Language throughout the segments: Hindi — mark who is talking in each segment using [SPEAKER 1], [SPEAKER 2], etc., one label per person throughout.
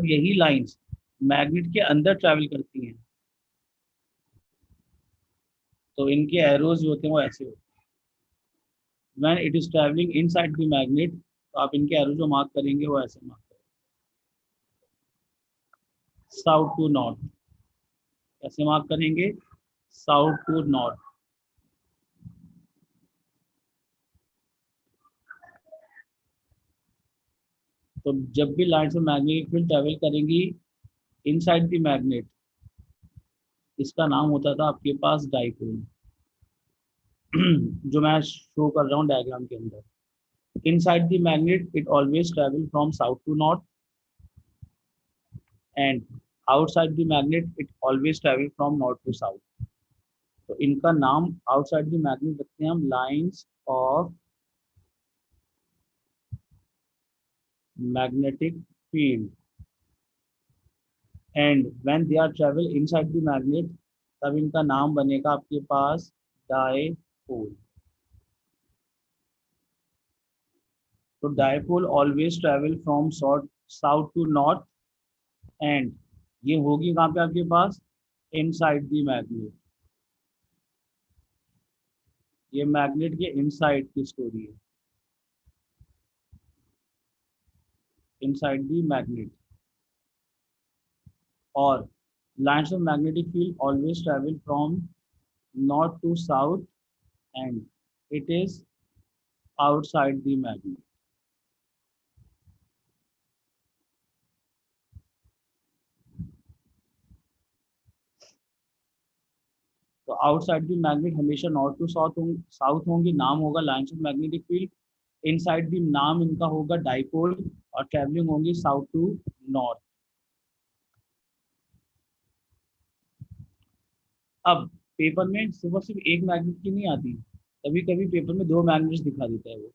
[SPEAKER 1] जब यही लाइंस मैग्नेट के अंदर ट्रैवल करती हैं तो इनके एरोज जो होते हैं वो ऐसे होते हैं। When it is travelling inside the magnet, तो आप इनके एरो जो मार्क करेंगे वो ऐसे मार्क करेंगे, साउथ टू नॉर्थ। कैसे मार्क करेंगे? South to north. तो जब भी लाइन से मैग्नेटिक फील्ड ट्रैवल करेंगी इनसाइड द मैग्नेट, इसका नाम होता था आपके पास डाइपोल। जो मैं शो कर रहा हूँ डायग्राम के अंदर, inside the magnet it always travel from south to north, and outside the magnet it always travel from north to south. तो इनका नाम आउटसाइड द मैग्नेट रखते हैं हम lines of magnetic field, and when they are travel inside the magnet, तब इनका नाम बनेगा आपके पास डायपोल। तो dipole always travel from south to north, and ये होगी कहाँ पे आपके पास? Inside the magnet. ये मैग्नेट के इनसाइड की स्टोरी है, इनसाइड द मैग्नेट। और lines of magnetic field always travel from north to south, and it is outside the magnet. तो आउटसाइड द मैग्नेट हमेशा नॉर्थ टू साउथ होंगी, नाम होगा lines of magnetic field. Inside the नाम इनका होगा डाइपोल, और ट्रैवलिंग होंगी साउथ टू नॉर्थ। अब पेपर में सिर्फ और सिर्फ एक मैग्नेट की नहीं आती, कभी कभी पेपर में दो मैग्नेट्स दिखा देता है वो।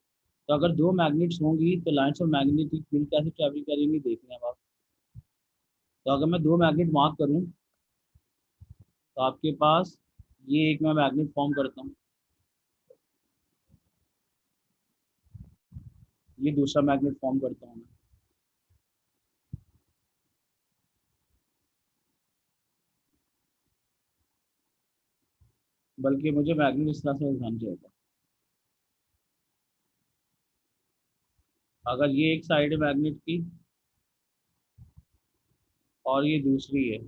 [SPEAKER 1] तो अगर दो मैग्नेट्स होंगी तो लाइंस ऑफ मैग्नेटिक फील्ड कैसे ट्रैवल करेंगी देखना है आप। तो अगर मैं दो मैग्नेट मार्क करूं तो आपके पास ये एक मैं मैग्नेट फॉर्म करता हूँ, ये दूसरा मैग्नेट फॉर्म करता हूँ मैं। बल्कि मुझे मैग्नेट इस तरह से ध्यान चाहिए। अगर ये एक साइड है मैग्नेट की और ये दूसरी है,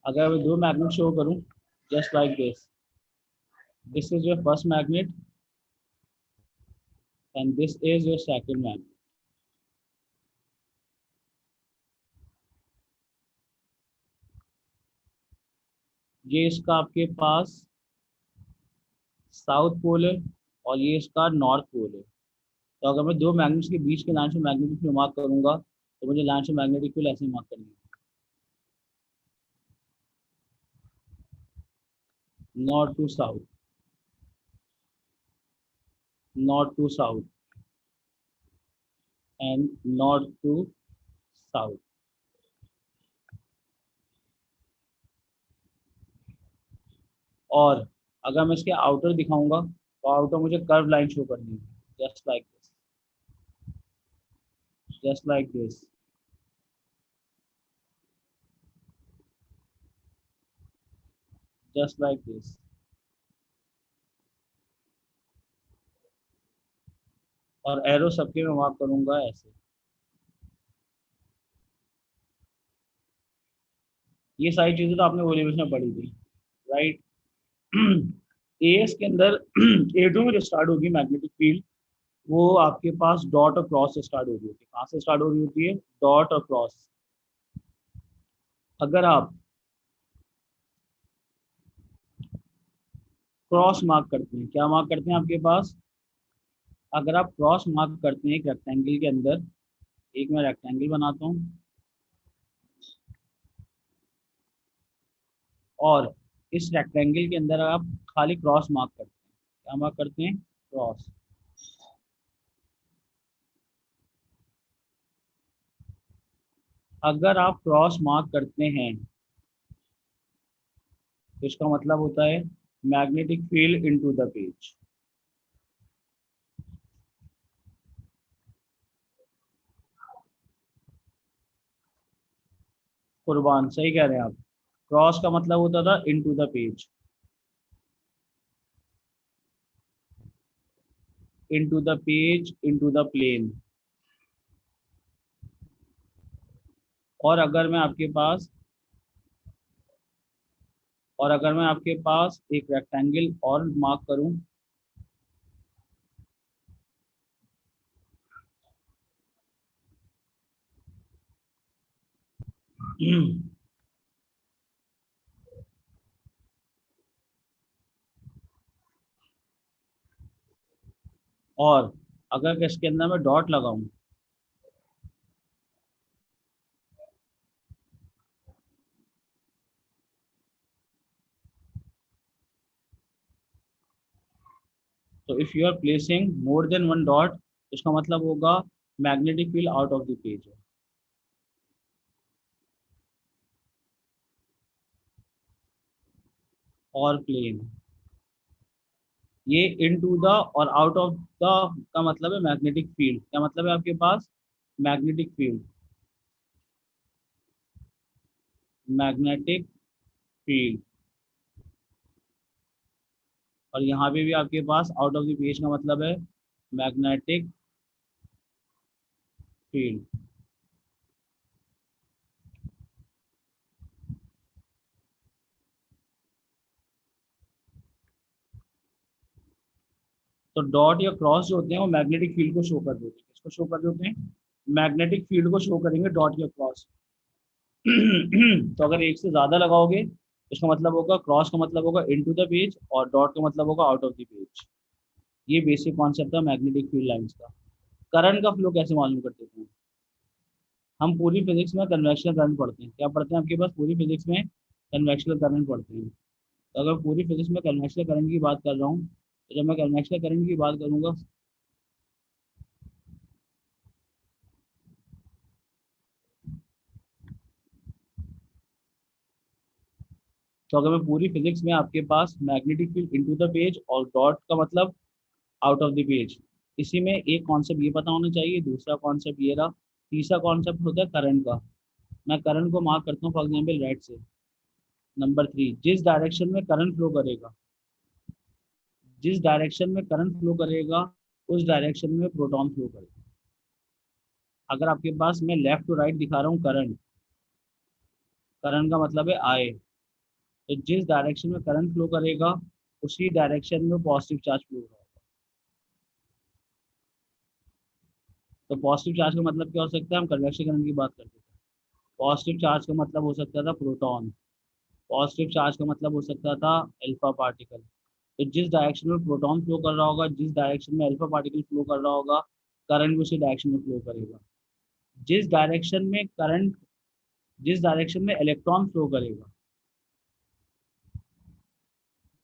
[SPEAKER 1] अगर मैं दो मैग्नेट शो करूं just like this is your first magnet and this is your second magnet. ये इसका आपके पास साउथ पोल है और ये इसका नॉर्थ पोल है। तो अगर मैं दो मैग्नेट्स के बीच के लाइन से मैग्नेटिक फील्ड मार्क करूंगा तो मुझे लाइन से मैग्नेटिक फील्ड ऐसे मार्क करनी है, north to south, north to south, and north to south. और अगर मैं इसके आउटर दिखाऊंगा तो आउटर मुझे कर्व लाइन शो करनी है, just like this, just like this, just like this. और एरो सबके मैं मार्क करूंगा ऐसे। ये सारी चीजें तो आपने वो लेवल में पढ़ी थी, राइट? एएस के अंदर ए टू में जो स्टार्ट होगी मैग्नेटिक फील्ड, वो आपके पास डॉट और क्रॉस से स्टार्ट हो रही होती है। कहाँ से स्टार्ट हो रही होती है? डॉट और क्रॉस। अगर आप क्रॉस मार्क करते हैं, क्या मार्क करते हैं आपके पास? अगर आप क्रॉस मार्क करते हैं एक रेक्टेंगल के अंदर, एक मैं रेक्टेंगल बनाता हूँ और इस रेक्टेंगल के अंदर आप खाली क्रॉस मार्क करते हैं, क्या मार्क करते हैं? क्रॉस। अगर आप क्रॉस मार्क करते हैं तो इसका मतलब होता है magnetic field into the page. कुर्बान, सही कह रहे हैं आप। क्रॉस का मतलब होता था into the page, into the page, into the plane. और अगर मैं आपके पास और अगर मैं आपके पास एक रेक्टेंगल और मार्क करूं, और अगर इसके अंदर मैं डॉट लगाऊं, तो if you are placing more than one dot, इसका मतलब होगा magnetic field out of the page है। और प्लेन, ये इनटू द और आउट ऑफ द का मतलब है मैग्नेटिक फील्ड। क्या मतलब है आपके पास? Magnetic field, magnetic field. और यहाँ पे भी आपके पास आउट ऑफ द पेज का मतलब है मैग्नेटिक फील्ड। तो डॉट या क्रॉस जो होते हैं वो मैग्नेटिक फील्ड को शो कर देते हैं। किसको शो कर देते हैं? मैग्नेटिक फील्ड को शो करेंगे डॉट या क्रॉस। तो अगर एक से ज्यादा लगाओगे तो इसका मतलब होगा, क्रॉस का मतलब होगा इनटू द पेज और डॉट का मतलब होगा आउट ऑफ द पेज। ये बेसिक कॉन्सेप्ट है मैग्नेटिक फील्ड लाइंस का। करंट का फ्लो कैसे मालूम करते हैं? हम पूरी फिजिक्स में कन्वेक्शनल करंट पढ़ते हैं। क्या पढ़ते हैं आपके पास? पूरी फिजिक्स में कन्वेक्शनल करंट पढ़ते हैं। तो अगर पूरी फिजिक्स में कन्वेक्शनल करंट की बात कर रहा हूँ, तो जब मैं कन्वेक्शनल करंट की बात करूंगा, तो अगर मैं पूरी फिजिक्स में आपके पास magnetic field into the page और डॉट का मतलब आउट ऑफ द पेज, इसी में एक कॉन्सेप्ट ये पता होना चाहिए, दूसरा कॉन्सेप्ट ये रहा, तीसरा कॉन्सेप्ट होता है करंट का। मैं करंट को मार्क करता हूँ फॉर एग्जाम्पल रेड से। नंबर 3, जिस डायरेक्शन में करंट फ्लो करेगा, जिस डायरेक्शन में करंट फ्लो करेगा उस डायरेक्शन में प्रोटॉन फ्लो करेगा। अगर आपके पास मैं लेफ्ट टू राइट दिखा रहा हूँ करंट, करंट का मतलब है आए, तो जिस डायरेक्शन में करंट फ्लो करेगा उसी डायरेक्शन में पॉजिटिव चार्ज फ्लो होगा। तो पॉजिटिव चार्ज का मतलब क्या हो सकता है? हम कन्वेक्शन करंट की बात करते थे। पॉजिटिव चार्ज का मतलब हो सकता था प्रोटॉन, पॉजिटिव चार्ज का मतलब हो सकता था अल्फा पार्टिकल। तो जिस डायरेक्शन में प्रोटॉन फ्लो कर रहा होगा, जिस डायरेक्शन में अल्फा पार्टिकल फ्लो कर रहा होगा, करंट भी उसी डायरेक्शन में फ्लो करेगा। जिस डायरेक्शन में करंट जिस डायरेक्शन में इलेक्ट्रॉन फ्लो करेगा,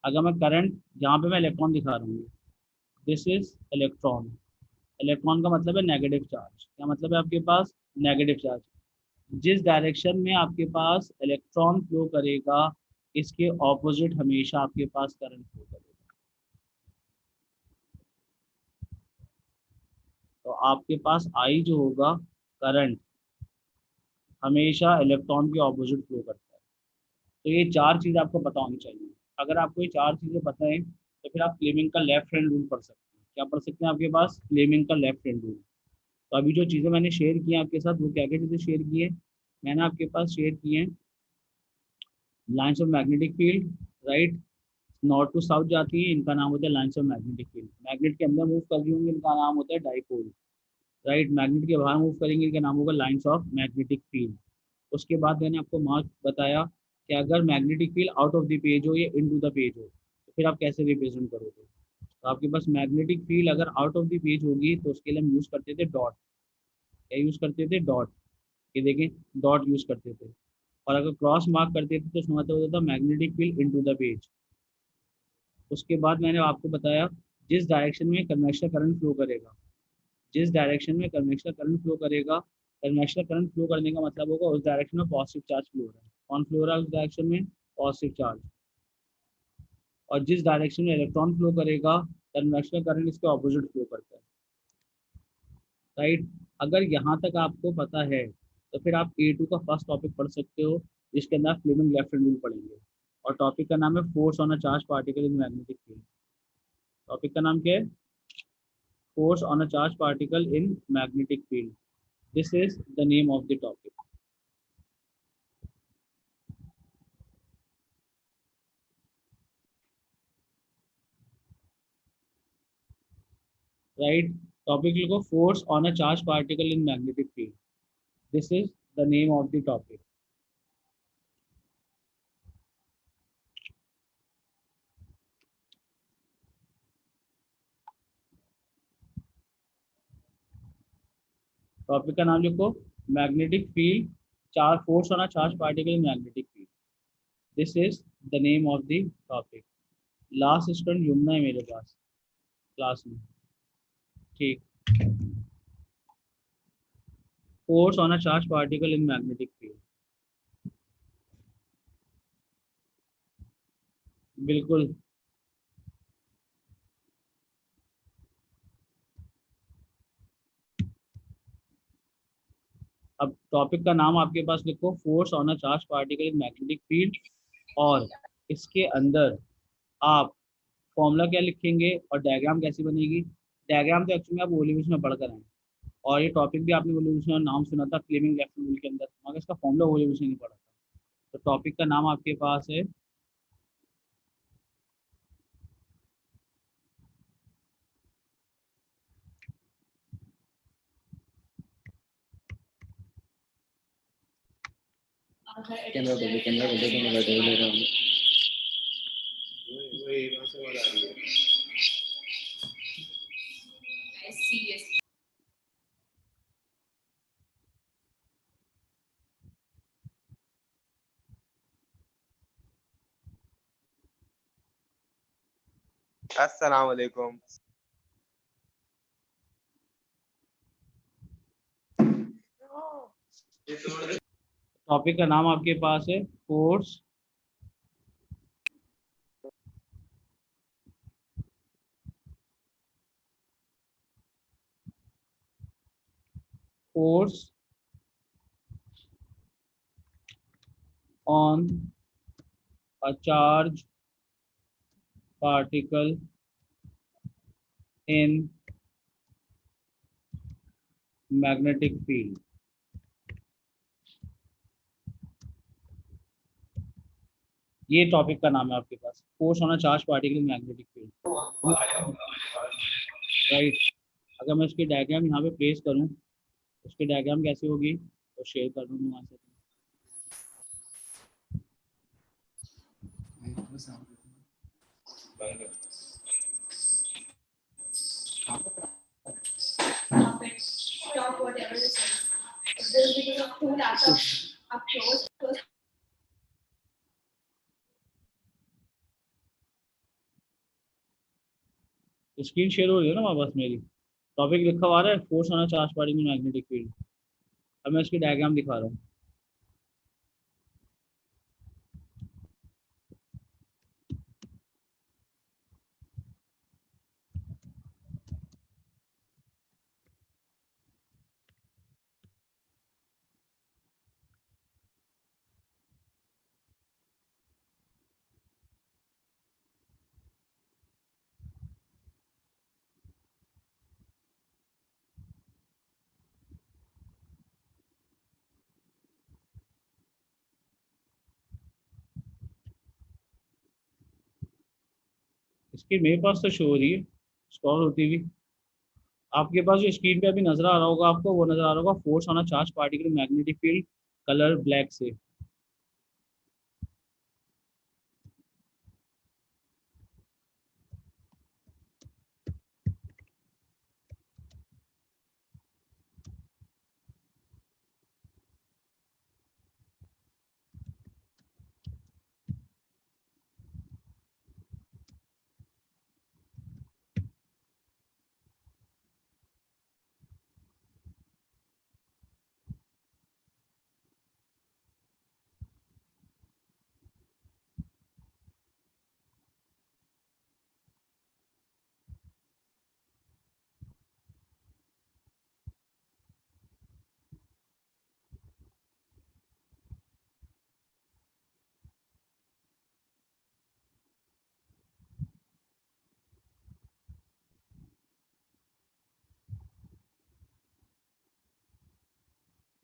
[SPEAKER 1] अगर मैं करंट, जहाँ पे मैं इलेक्ट्रॉन दिखा रहा हूँ, दिस इज इलेक्ट्रॉन। इलेक्ट्रॉन का मतलब है नेगेटिव चार्ज। क्या मतलब है आपके पास? Negative charge. जिस डायरेक्शन में आपके पास इलेक्ट्रॉन फ्लो करेगा, इसके ऑपोजिट हमेशा आपके पास करंट फ्लो करेगा। तो आपके पास आई जो होगा, करंट, हमेशा इलेक्ट्रॉन के ऑपोजिट फ्लो करता है। तो ये चार चीज़ आपको पता होनी चाहिए। अगर आपको ये चार चीज़ें पता है तो फिर आप फ्लेमिंग का लेफ्ट हैंड रूल पढ़ सकते हैं। क्या पढ़ सकते हैं आपके पास? फ्लेमिंग का लेफ्ट हैंड रूल। तो अभी जो चीज़ें मैंने शेयर की हैं आपके साथ, वो क्या क्या चीज़ें शेयर की है? मैंने आपके पास शेयर की हैं lines of magnetic field, right, north to south जाती है, इनका नाम होता है lines of magnetic field. Magnet के अंदर मूव कर रही होंगी, इनका नाम होता है डाइपोल, राइट। मैग्नेट के बाहर मूव करेंगे, इनका नाम होगा लाइन्स ऑफ मैग्नेटिक फील्ड। उसके बाद मैंने आपको मार्क बताया कि अगर magnetic field out of the page हो या इनटू द पेज हो, तो फिर आप कैसे रिप्रेजेंट करोगे? तो आपके पास मैग्नेटिक फील्ड अगर आउट ऑफ द पेज होगी तो उसके लिए हम यूज़ करते थे डॉट। क्या यूज़ करते थे? डॉट। ये देखें, डॉट यूज़ करते थे। और अगर क्रॉस मार्क करते थे तो उसका मतलब होता था magnetic field into the page. उसके बाद मैंने आपको बताया जिस डायरेक्शन में कन्वेक्शन करंट फ्लो करेगा, जिस डायरेक्शन में कन्वेक्शन करंट फ्लो करेगा, कन्वेक्शन करंट फ्लो करने का मतलब होगा उस डायरेक्शन में पॉजिटिव चार्ज फ्लो हो रहा है। कौन फ्लो हो रहा है उस डायरेक्शन में? Positive charge. और जिस डायरेक्शन में इलेक्ट्रॉन फ्लो करेगा, कन्वेक्शन करंट इसके ऑपोजिट फ्लो करता है, राइट। अगर यहाँ तक आपको पता है तो फिर आप A2 का फर्स्ट टॉपिक पढ़ सकते हो, जिसके अंदर फ्लेमिंग लेफ्ट हैंड रूल पढ़ेंगे। और टॉपिक का नाम है force on a charge particle in magnetic field. Topic का नाम क्या है? Force on a charge particle in magnetic field. This is the name of the topic. Right, topic लिखो, force on a charge particle in magnetic field. This is the name of the topic. Topic का नाम लिखो, magnetic field, charge, force on a charge particle in magnetic field. This is the name of the topic. Last student Yamuna है मेरे पास क्लास में। ठीक, force on a charge particle in magnetic field. बिल्कुल। अब टॉपिक का नाम आपके पास लिखो, force on a charge particle in magnetic field, और इसके अंदर आप फॉर्मूला क्या लिखेंगे और डायग्राम कैसी बनेगी। डायग्राम तो एक्चुअली आप ओलिविस में पढ़ कर आए, और ये टॉपिक भी आपने ओलिविस में नाम सुना था फ्लेमिंग लेफ्ट रूल के अंदर, मगर इसका फॉर्मूला ओलिविस ने नहीं पढ़ा था। तो टॉपिक का नाम आपके पास है
[SPEAKER 2] कैमरा खोल दे, कैमरा खोल दे, तो मैं बैठे ले रहा हूँ। वही वहाँ से आवाज आ रही है। अस्सलाम वालेकुम।
[SPEAKER 1] टॉपिक का नाम आपके पास है force force on a charge particle in magnetic field. ये टॉपिक का नाम है आपके पास, force on a charge particle in magnetic field. Right, अगर मैं इसकी डायग्राम यहाँ पे प्लेस करूँ, उसकी डायग्राम कैसी होगी तो शेयर कर दूँ वहाँ से।
[SPEAKER 2] Stop whatever this is. This is because of two laptops. Up close.
[SPEAKER 1] Screen share हो रही है ना वहाँ पास मेरी? टॉपिक लिखा हुआ आ रहा है, force on a charge particle in magnetic field. अब मैं इसकी डायग्राम दिखा रहा हूँ। स्क्रीन मेरे पास तो शो हो रही है स्क्रॉल होती हुई। आपके पास जो स्क्रीन पे अभी नजर आ रहा होगा आपको, वो नजर आ रहा होगा force on a charge particle magnetic field, colour black से।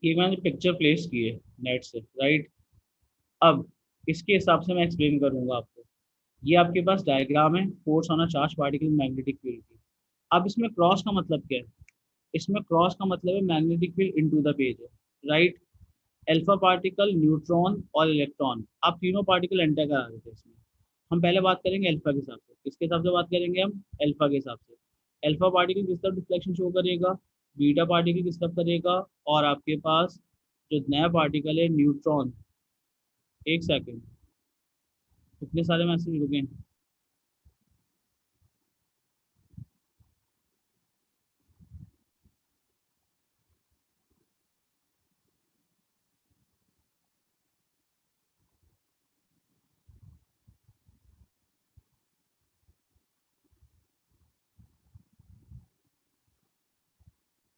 [SPEAKER 1] ये मैंने पिक्चर प्लेस की है नेट से, राइट। अब इसके हिसाब से मैं एक्सप्लेन करूंगा आपको। ये आपके पास डायग्राम है force on a charge particle magnetic field की। अब इसमें क्रॉस का मतलब क्या है? इसमें क्रॉस का मतलब है magnetic field into the page है, राइट। अल्फा पार्टिकल, न्यूट्रॉन और इलेक्ट्रॉन, आप तीनों पार्टिकल एंटर करा देते हैं इसमें। हम पहले बात करेंगे अल्फा के हिसाब से, किसके हिसाब से बात करेंगे हम? अल्फा के हिसाब से। अल्फा पार्टिकल किस तरफ डिफ्लेक्शन शो करेगा? बीटा पार्टिकल किस तरफ करेगा? और आपके पास जो नया पार्टिकल है न्यूट्रॉन, एक सेकेंड, इतने सारे मैसेज रुके।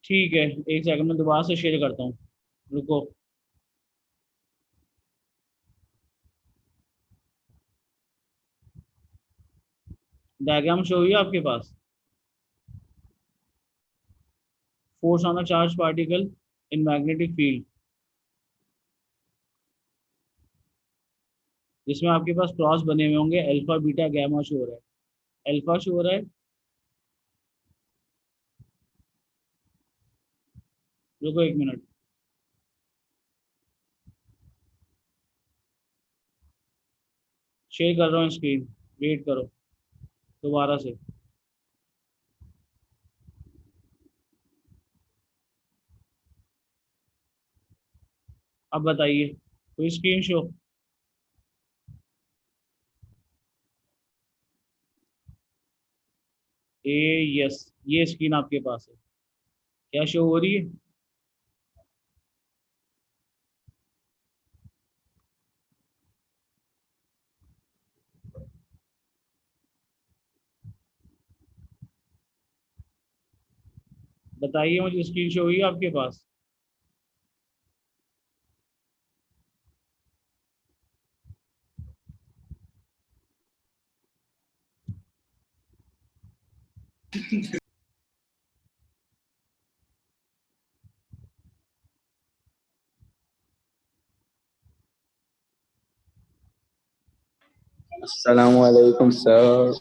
[SPEAKER 1] ठीक है, एक सेकंड में दोबारा से शेयर करता हूँ, रुको। डायग्राम शो हुई है आपके पास? Force on a charge particle in magnetic field, जिसमें आपके पास क्रॉस बने हुए होंगे, अल्फा बीटा गैमा शो हो रहा है। अल्फा शो हो रहा है, रुको एक मिनट, शेयर कर रहा हूँ स्क्रीन, वेट करो दोबारा से। अब बताइए, कोई स्क्रीन शो? ए, यस, ये स्क्रीन आपके पास है, क्या शो हो रही है? बताइए मुझे, स्क्रीन शो हुई है आपके पास?
[SPEAKER 3] अस्सलामुअलैकुम सर।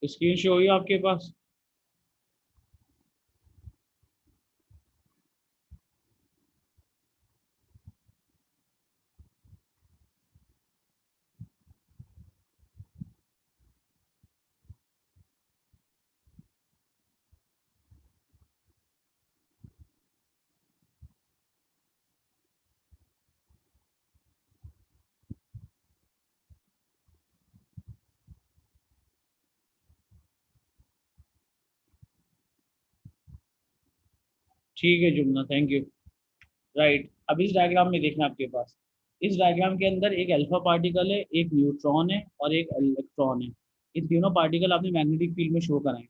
[SPEAKER 1] स्क्रीन शो हुई है आपके पास? ठीक है जुमना, थैंक यू। राइट, अब इस डायग्राम में देखना आपके पास, इस डायग्राम के अंदर एक अल्फा पार्टिकल है, एक न्यूट्रॉन है और एक इलेक्ट्रॉन है। इन तीनों पार्टिकल आपने मैग्नेटिक फील्ड में शो कराए।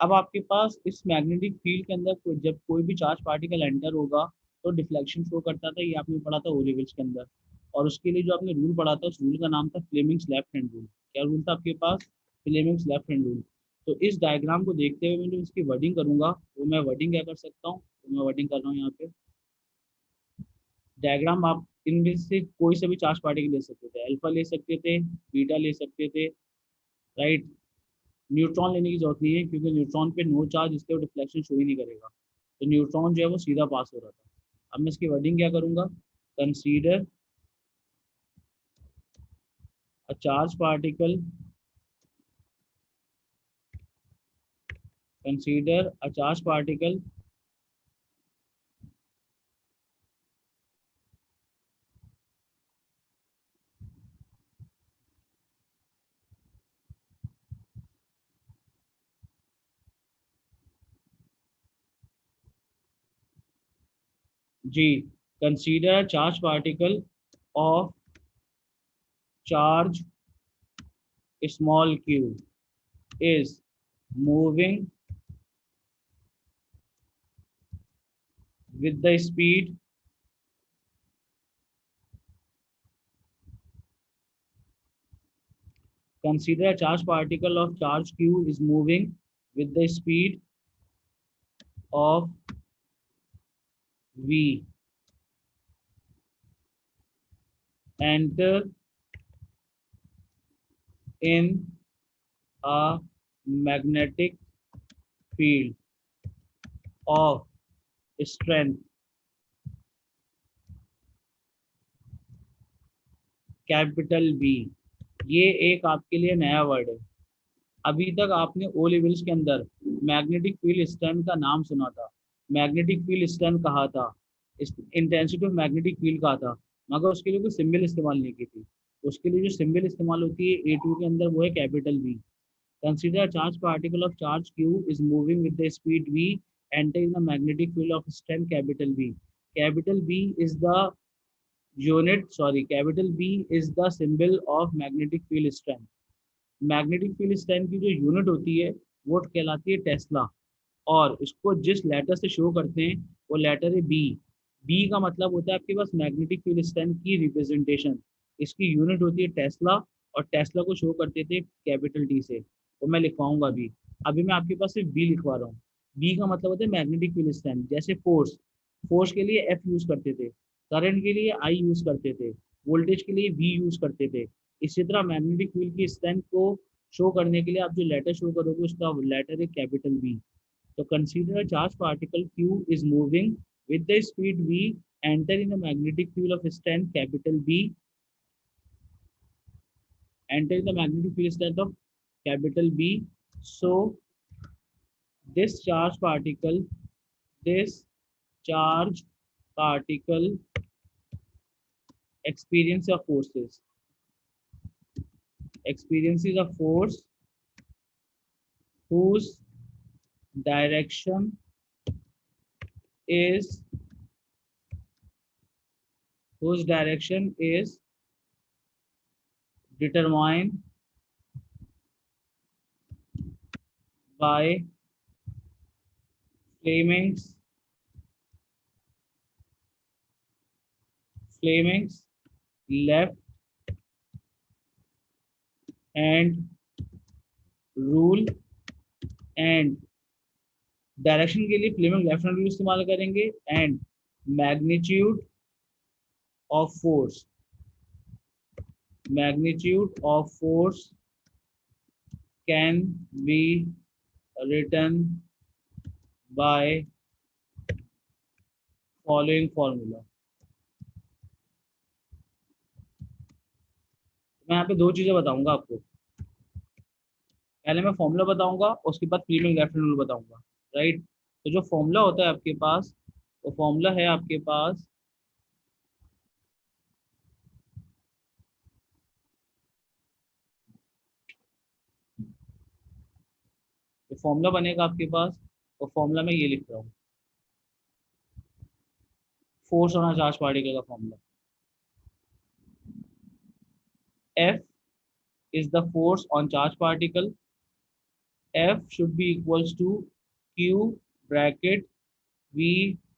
[SPEAKER 1] अब आपके पास इस मैग्नेटिक फील्ड के अंदर जब कोई भी चार्ज पार्टिकल एंटर होगा तो डिफ्लेक्शन शो करता था, ये आपने पढ़ा था ओ लेवल्स के अंदर। और उसके लिए जो आपने रूल पढ़ा था, उस रूल का नाम था फ्लेमिंग्स लेफ्ट हैंड रूल। क्या रूल था आपके पास? Fleming's left hand rule. तो इस डायग्राम को देखते हुए मैं जो इसकी वर्डिंग करूंगा, वो मैं वर्डिंग क्या कर सकता हूँ, तो मैं वर्डिंग कर रहा हूँ यहाँ पे। डायग्राम आप इनमें से कोई से भी चार्ज पार्टिकल ले सकते थे, अल्फा ले सकते थे, बीटा ले सकते थे, राइट। न्यूट्रॉन लेने की जरूरत नहीं है, क्योंकि न्यूट्रॉन पे नो चार्ज, इसलिए वो डिफ्लेक्शन शो ही नहीं करेगा। तो न्यूट्रॉन जो है वो सीधा पास हो रहा था। अब मैं इसकी वर्डिंग क्या करूंगा? Consider a charge particle, consider a charge particle जी, consider charge particle of charge small q is moving with the speed consider a charge particle of charge q is moving with the speed of v. Enter in a magnetic field of strength capital B. ये एक आपके लिए नया वर्ड है। अभी तक आपने ओ लेवल्स के अंदर मैग्नेटिक फील्ड स्ट्रेंथ का नाम सुना था, मैग्नेटिक फील्ड स्ट्रेंथ कहा था, इंटेंसिटी ऑफ मैग्नेटिक फील्ड कहा था, मगर उसके लिए कोई सिंबल इस्तेमाल नहीं की थी। उसके लिए जो सिंबल इस्तेमाल होती है A2 के अंदर वो है capital B. Consider charge particle of charge q is moving with the speed v enter in the magnetic field of strength capital B. Capital B is the capital B is the symbol of magnetic field strength. Magnetic field strength की जो यूनिट होती है वो कहलाती है टेस्ला, और इसको जिस लेटर से शो करते हैं वो लेटर है बी। बी का मतलब होता है आपके पास मैग्नेटिक फील्ड स्ट्रेंथ की रिप्रेजेंटेशन, इसकी यूनिट होती है टेस्ला, और टेस्ला को शो करते थे कैपिटल टी से। वो मैं लिखवाऊंगा अभी। अभी मैं आपके पास सिर्फ बी लिखवा रहा हूँ। बी का मतलब होता है मैग्नेटिक फील्ड स्ट्रेंथ। जैसे फोर्स, फोर्स के लिए एफ यूज करते थे, करंट के लिए आई यूज करते थे, वोल्टेज के लिए वी यूज करते थे। इसी तरह मैग्नेटिक फील्ड की स्ट्रेंथ को शो करने के लिए आप जो लेटर शो करोगे उसका लेटर है कैपिटल बी। तो consider a charge particle q is moving with the speed v enter in a magnetic field of strength capital B, enter in the magnetic field strength of capital B. So this charge particle, this charge particle experience of forces, experiences a force whose direction is determined by Fleming's left hand rule, and direction के लिए फ्लेमिंग लेफ्ट हैंड रूल इस्तेमाल करेंगे, and magnitude of force can be written by following formula. मैं यहाँ पे दो चीजें बताऊंगा आपको। पहले मैं फॉर्मूला बताऊंगा, उसके बाद फ्लेमिंग लेफ्ट हैंड रूल बताऊंगा, राइट। तो जो फॉर्मूला होता है आपके पास, वो फॉर्मूला है आपके पास जो फॉर्मूला बनेगा आपके पास, वो फॉर्मूला मैं ये लिख रहा हूँ, force on a charge particle का formula. F is the force on charge particle. F should be equals to Q bracket V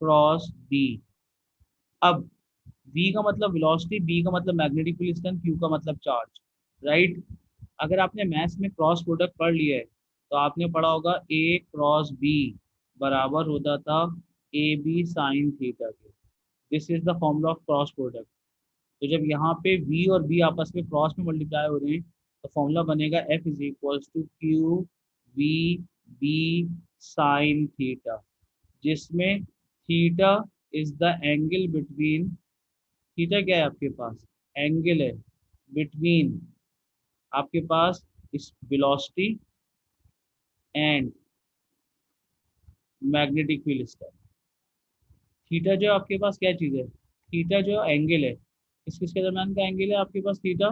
[SPEAKER 1] cross B. अब V का मतलब वेलोसिटी, B का मतलब मैग्नेटिक फील्ड स्ट्रेंथ, Q का मतलब चार्ज, राइट। अगर आपने मैथ्स में क्रॉस प्रोडक्ट पढ़ लिया है तो आपने पढ़ा होगा A क्रॉस B बराबर होता था AB साइन थीटा के। This is the formula of cross product. तो जब यहाँ पे V और B आपस में क्रॉस में मल्टीप्लाई हो रहे हैं तो फॉर्मूला बनेगा F is equals to Q we B sine theta, जिसमें theta is the angle between, theta क्या है आपके पास, एंगल है बिटवीन आपके पास इस velocity and magnetic field strength. Theta जो आपके पास क्या चीज़ है, थीटा जो एंगल है, किसके दरम्यान का एंगल है आपके पास, थीटा,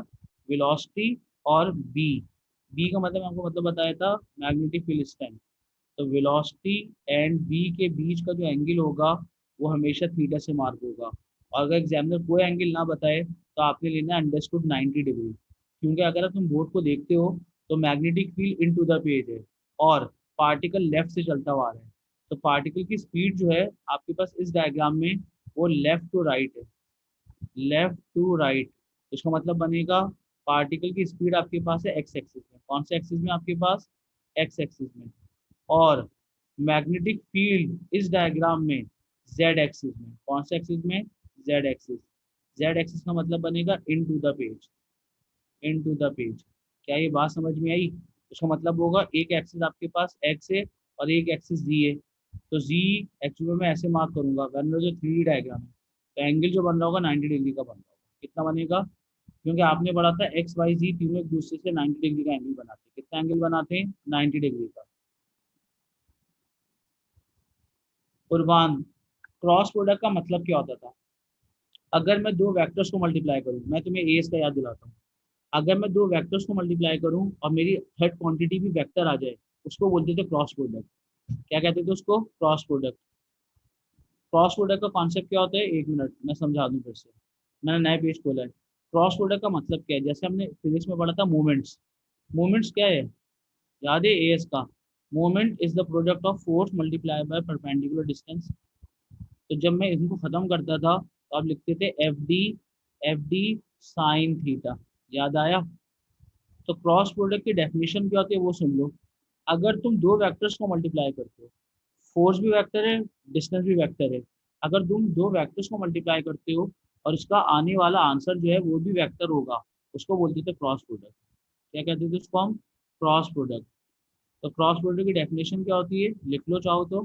[SPEAKER 1] वेलोसिटी और बी। बी का मतलब आपको मतलब बताया था मैग्नेटिक फील्ड स्ट्रेंथ। तो वेलोसिटी एंड बी के बीच का जो एंगल होगा वो हमेशा थीटा से मार्क होगा। और अगर एग्जामिनर कोई एंगल ना बताए तो आपने लेना अंडरस्टूड 90 डिग्री, क्योंकि अगर तुम बोर्ड को देखते हो तो magnetic field into the page है और पार्टिकल लेफ्ट से चलता हुआ आ रहा है। तो पार्टिकल की स्पीड जो है आपके पास इस डायग्राम में वो लेफ्ट टू राइट है, लेफ्ट टू राइट। इसका मतलब बनेगा पार्टिकल की स्पीड आपके पास है एक्स एक्सिस में। कौन से एक्सिस में आपके पास? एक्स एक्सिस में। और मैग्नेटिक फील्ड इस डायग्राम में जेड एक्सिस में। कौन से एक्सिस में? Z axis. जेड एक्सिस का मतलब बनेगा into the page, into the page. क्या ये बात समझ में आई? इसका मतलब होगा एक एक्सिस आपके पास एक्स है और एक एक्सिस जी है। तो जी एक्चुअली मैं ऐसे मार्क करूंगा, वरना जो 3D डायग्राम है तो एंगल जो बन रहा होगा 90 डिग्री का बन रहा होगा। कितना बनेगा? क्योंकि आपने पढ़ा था एक्स वाई जी तीनों एक दूसरे से 90 डिग्री का एंगल बनाते हैं। कितना एंगल बनाते हैं? 90 डिग्री का। कुर्बान, क्रॉस प्रोडक्ट का मतलब क्या होता था? अगर मैं दो वेक्टर्स को मल्टीप्लाई करूं, मैं तुम्हें एस का याद दिलाता हूँ। अगर मैं दो वेक्टर्स को मल्टीप्लाई करूं और मेरी थर्ड क्वांटिटी भी वेक्टर आ जाए, उसको बोलते थे क्रॉस प्रोडक्ट। क्या कहते थे उसको? Cross product. क्रॉस प्रोडक्ट का कॉन्सेप्ट क्या होता है? एक मिनट मैं समझा दूं फिर से, मैंने नया पेज खोला है। क्रॉस प्रोडक्ट का मतलब क्या है? जैसे हमने फिजिक्स में पढ़ा था मोमेंट्स। मोमेंट्स क्या है? याद है एस का? Moment is the product of force multiply by perpendicular distance. तो जब मैं इनको खत्म करता था तो आप लिखते थे एफ डी साइन थीटा। याद आया? तो क्रॉस प्रोडक्ट की डेफिनेशन क्या होती है वो सुन लो। अगर तुम दो वेक्टर्स को मल्टीप्लाई करते हो, फोर्स भी वेक्टर है, डिस्टेंस भी वेक्टर है, अगर तुम दो वेक्टर्स को मल्टीप्लाई करते हो और उसका आने वाला आंसर जो है वो भी वेक्टर होगा, उसको बोलते थे क्रॉस प्रोडक्ट। क्या कहते थे उसको हम? Cross product. तो क्रॉस प्रोडक्ट की डेफिनेशन क्या होती है? लिख लो चाहो तो।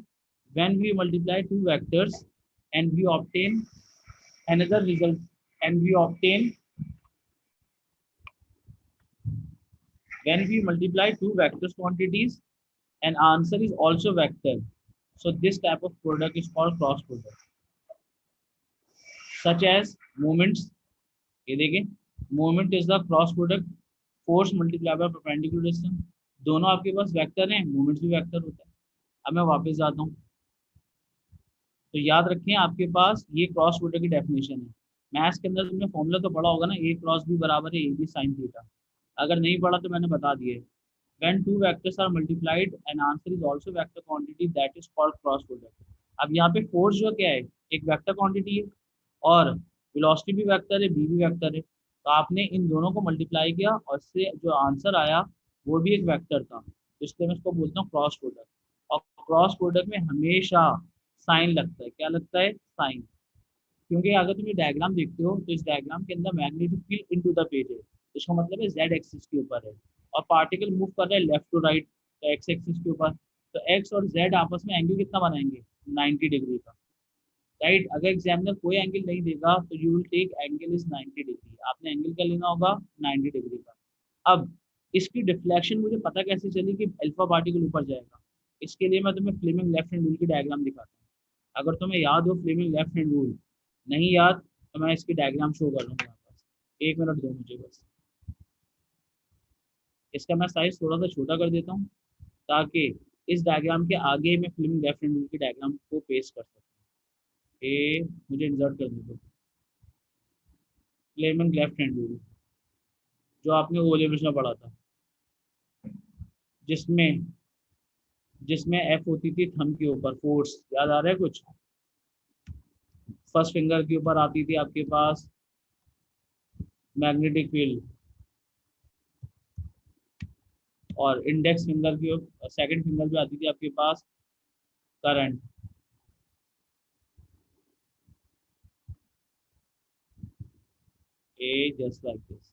[SPEAKER 1] When we multiply two vectors and we obtain another result and we obtain when we multiply two vectors quantities and answer is also vector, so this type of product is called cross product, such as moments। ये देखें, moment is the cross product force multiply by perpendicular distance. दोनों आपके पास वेक्टर हैं, मोमेंट्स भी वेक्टर होता है। अब मैं वापस जाता हूँ। तो याद रखें आपके पास ये क्रॉस प्रोडक्ट की डेफिनेशन है। मैथ्स के अंदर तुमने फॉर्मूला तो पढ़ा होगा ना, ए क्रॉस बी बराबर है ए बी साइन थीटा। अगर नहीं पढ़ा तो मैंने बता दिए। When two vectors are multiplied, an answer is also vector quantity that is called cross product। अब यहाँ पे फोर्स जो क्या है? एक वेक्टर क्वांटिटी है और वेलोसिटी भी वेक्टर है, बी भी वेक्टर है। तो आपने इन दोनों को मल्टीप्लाई किया और इससे जो आंसर आया वो भी एक वेक्टर था, तो इसलिए मैं इसको बोलता हूँ क्रॉस प्रोडक्ट। और क्रॉस प्रोडक्ट में हमेशा साइन लगता है। क्या लगता है? साइन। क्योंकि अगर तुम ये डायग्राम देखते हो तो इस डायग्राम के अंदर magnetic field into the page है, इसका मतलब है जेड एक्सिस के ऊपर है और पार्टिकल मूव कर रहा है लेफ्ट टू राइट, तो एक्स एक्सिस के ऊपर। तो एक्स और जेड आपस में एंगल कितना बनाएंगे? 90 डिग्री का। राइट? अगर एग्जामिनर कोई एंगल नहीं देगा तो you will take angle is 90 degree. आपने एंगल क्या लेना होगा? 90 डिग्री का। अब इसकी डिफ्लेक्शन मुझे पता कैसे चली कि अल्फा पार्टिकल ऊपर जाएगा? इसके लिए मैं तुम्हें फ्लेमिंग लेफ्ट हैंड रूल की डायग्राम दिखाता हूँ। अगर तुम्हें याद हो फ्लेमिंग लेफ्ट हैंड रूल, नहीं याद तो मैं इसकी डायग्राम शो कर दूंगा यहाँ पास। एक मिनट दो मुझे बस। इसका मैं साइज थोड़ा सा छोटा कर देता हूँ ताकि इस डायग्राम के आगे मैं फ्लेमिंग लेफ्ट हैंड रूल की डायग्राम को पेश कर सकूँ। ये मुझे इंसर्ट कर दो। फ्लेमिंग लेफ्ट हैंड रूल जो आपने ओ लेवल्स में पढ़ा था, जिसमें जिसमें एफ होती थी थंब के ऊपर फोर्स। याद आ रहा है कुछ? फर्स्ट फिंगर के ऊपर आती थी आपके पास मैग्नेटिक फील्ड और इंडेक्स फिंगर की सेकंड फिंगर पे आती थी आपके पास करंट। ए जस्ट लाइक दिस।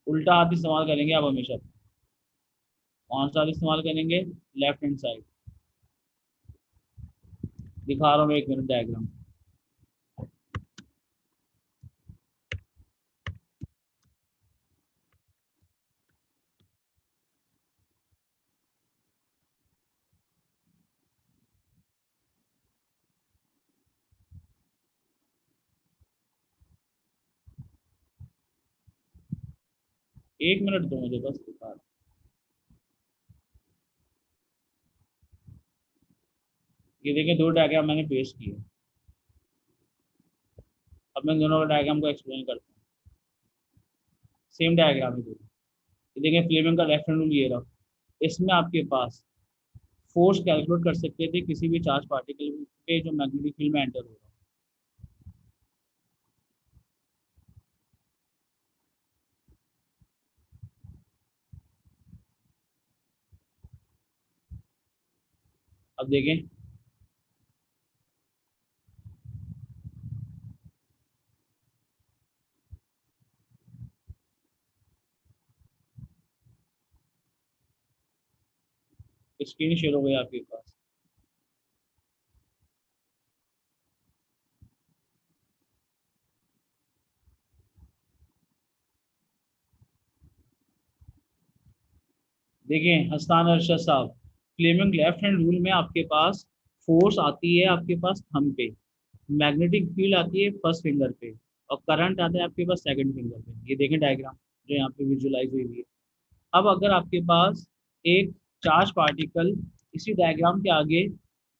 [SPEAKER 1] उल्टा हाथ इस्तेमाल करेंगे आप हमेशा। कौन सा हाथ इस्तेमाल करेंगे? Left hand side. दिखा रहा हूँ मैं, एक मिनट डायग्राम। एक मिनट दो मुझे बस, दिखा रहा हूं। ये देखिए दो डायग्राम मैंने पेश किए। अब मैं दोनों डायग्राम को एक्सप्लेन करता हूँ। सेम डायग्राम है दोनों। ये देखिए फ्लेमिंग का लेफ्ट हैंड रूल ये रहा। इसमें आपके पास फोर्स कैलकुलेट कर सकते थे किसी भी चार्ज पार्टिकल पे जो मैग्नेटिक फील्ड में एंटर हो रहा है। अब देखें, स्क्रीन शेयर हो गई आपके पास। देखिए हस्तान अरशद साहब, फ्लेमिंग लेफ्ट हैंड रूल में आपके पास फोर्स आती है आपके पास थंब पे, मैग्नेटिक फील्ड आती है फर्स्ट फिंगर पे, और करंट आता है आपके पास सेकंड फिंगर पे। ये देखें डायग्राम जो यहाँ पे विजुलाइज हुई है। अब अगर आपके पास एक चार्ज पार्टिकल, इसी डायग्राम के आगे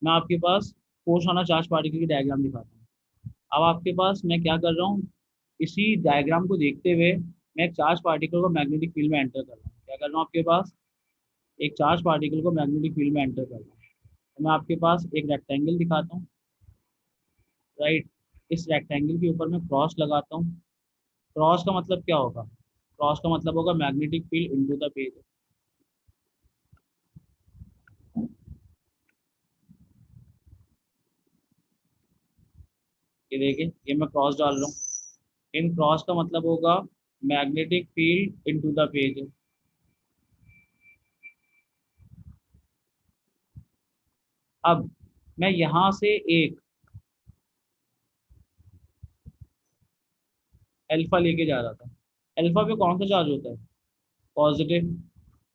[SPEAKER 1] मैं आपके पास फोर्स वाला चार्ज पार्टिकल की डायग्राम दिखाता हूँ। अब आपके पास मैं क्या कर रहा हूँ, इसी डायग्राम को देखते हुए मैं एक चार्ज पार्टिकल को मैग्नेटिक फील्ड में एंटर कर रहा हूँ। क्या कर रहा हूँ, आपके पास एक चार्ज पार्टिकल को मैग्नेटिक फील्ड में एंटर कर रहा हूँ। तो मैं आपके पास एक रेक्टेंगल दिखाता हूँ, राइट। इस रेक्टेंगल के ऊपर मैं क्रॉस लगाता हूँ। क्रॉस का मतलब क्या होगा, क्रॉस का मतलब होगा magnetic field into the page. ये देखिए ये मैं क्रॉस डाल रहा हूँ। इन क्रॉस का मतलब होगा magnetic field into the page. अब मैं यहाँ से एक अल्फा लेके जा रहा था। अल्फा पे कौन सा चार्ज होता है, पॉजिटिव।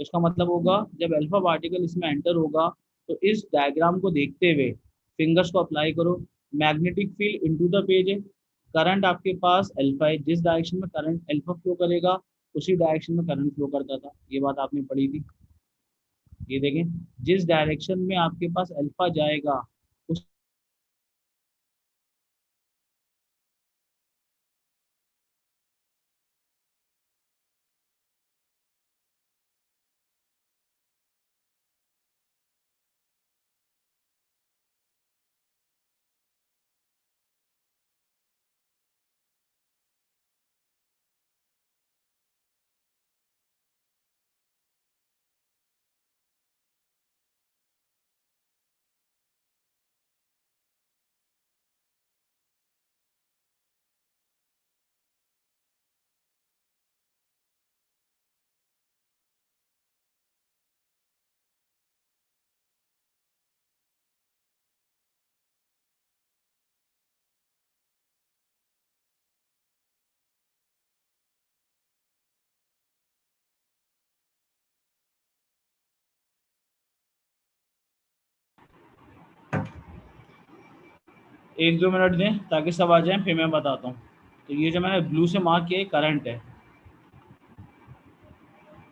[SPEAKER 1] इसका मतलब होगा जब अल्फा पार्टिकल इसमें एंटर होगा तो इस डायग्राम को देखते हुए फिंगर्स को अप्लाई करो, magnetic field into the page है। करंट आपके पास अल्फा है, जिस डायरेक्शन में करंट अल्फा फ्लो करेगा उसी डायरेक्शन में करंट फ्लो करता था। ये बात आपने पढ़ी थी। ये देखें, जिस डायरेक्शन में आपके पास अल्फा जाएगा उस, एक दो मिनट दें ताकि सब आ जाए फिर मैं बताता हूँ। तो ये जो मैंने ब्लू से मार्क किया करंट है,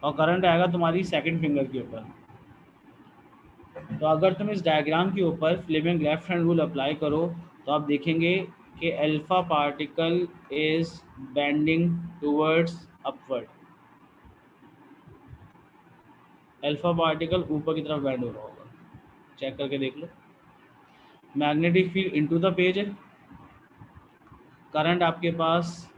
[SPEAKER 1] और करंट आएगा तुम्हारी सेकंड फिंगर के ऊपर। तो अगर तुम इस डायग्राम के ऊपर Fleming left hand rule apply करो तो आप देखेंगे कि alpha particle is bending towards upward. Alpha particle ऊपर की तरफ बेंड हो रहा होगा, चेक करके देख लो। Magnetic field into the page है। करंट आपके पास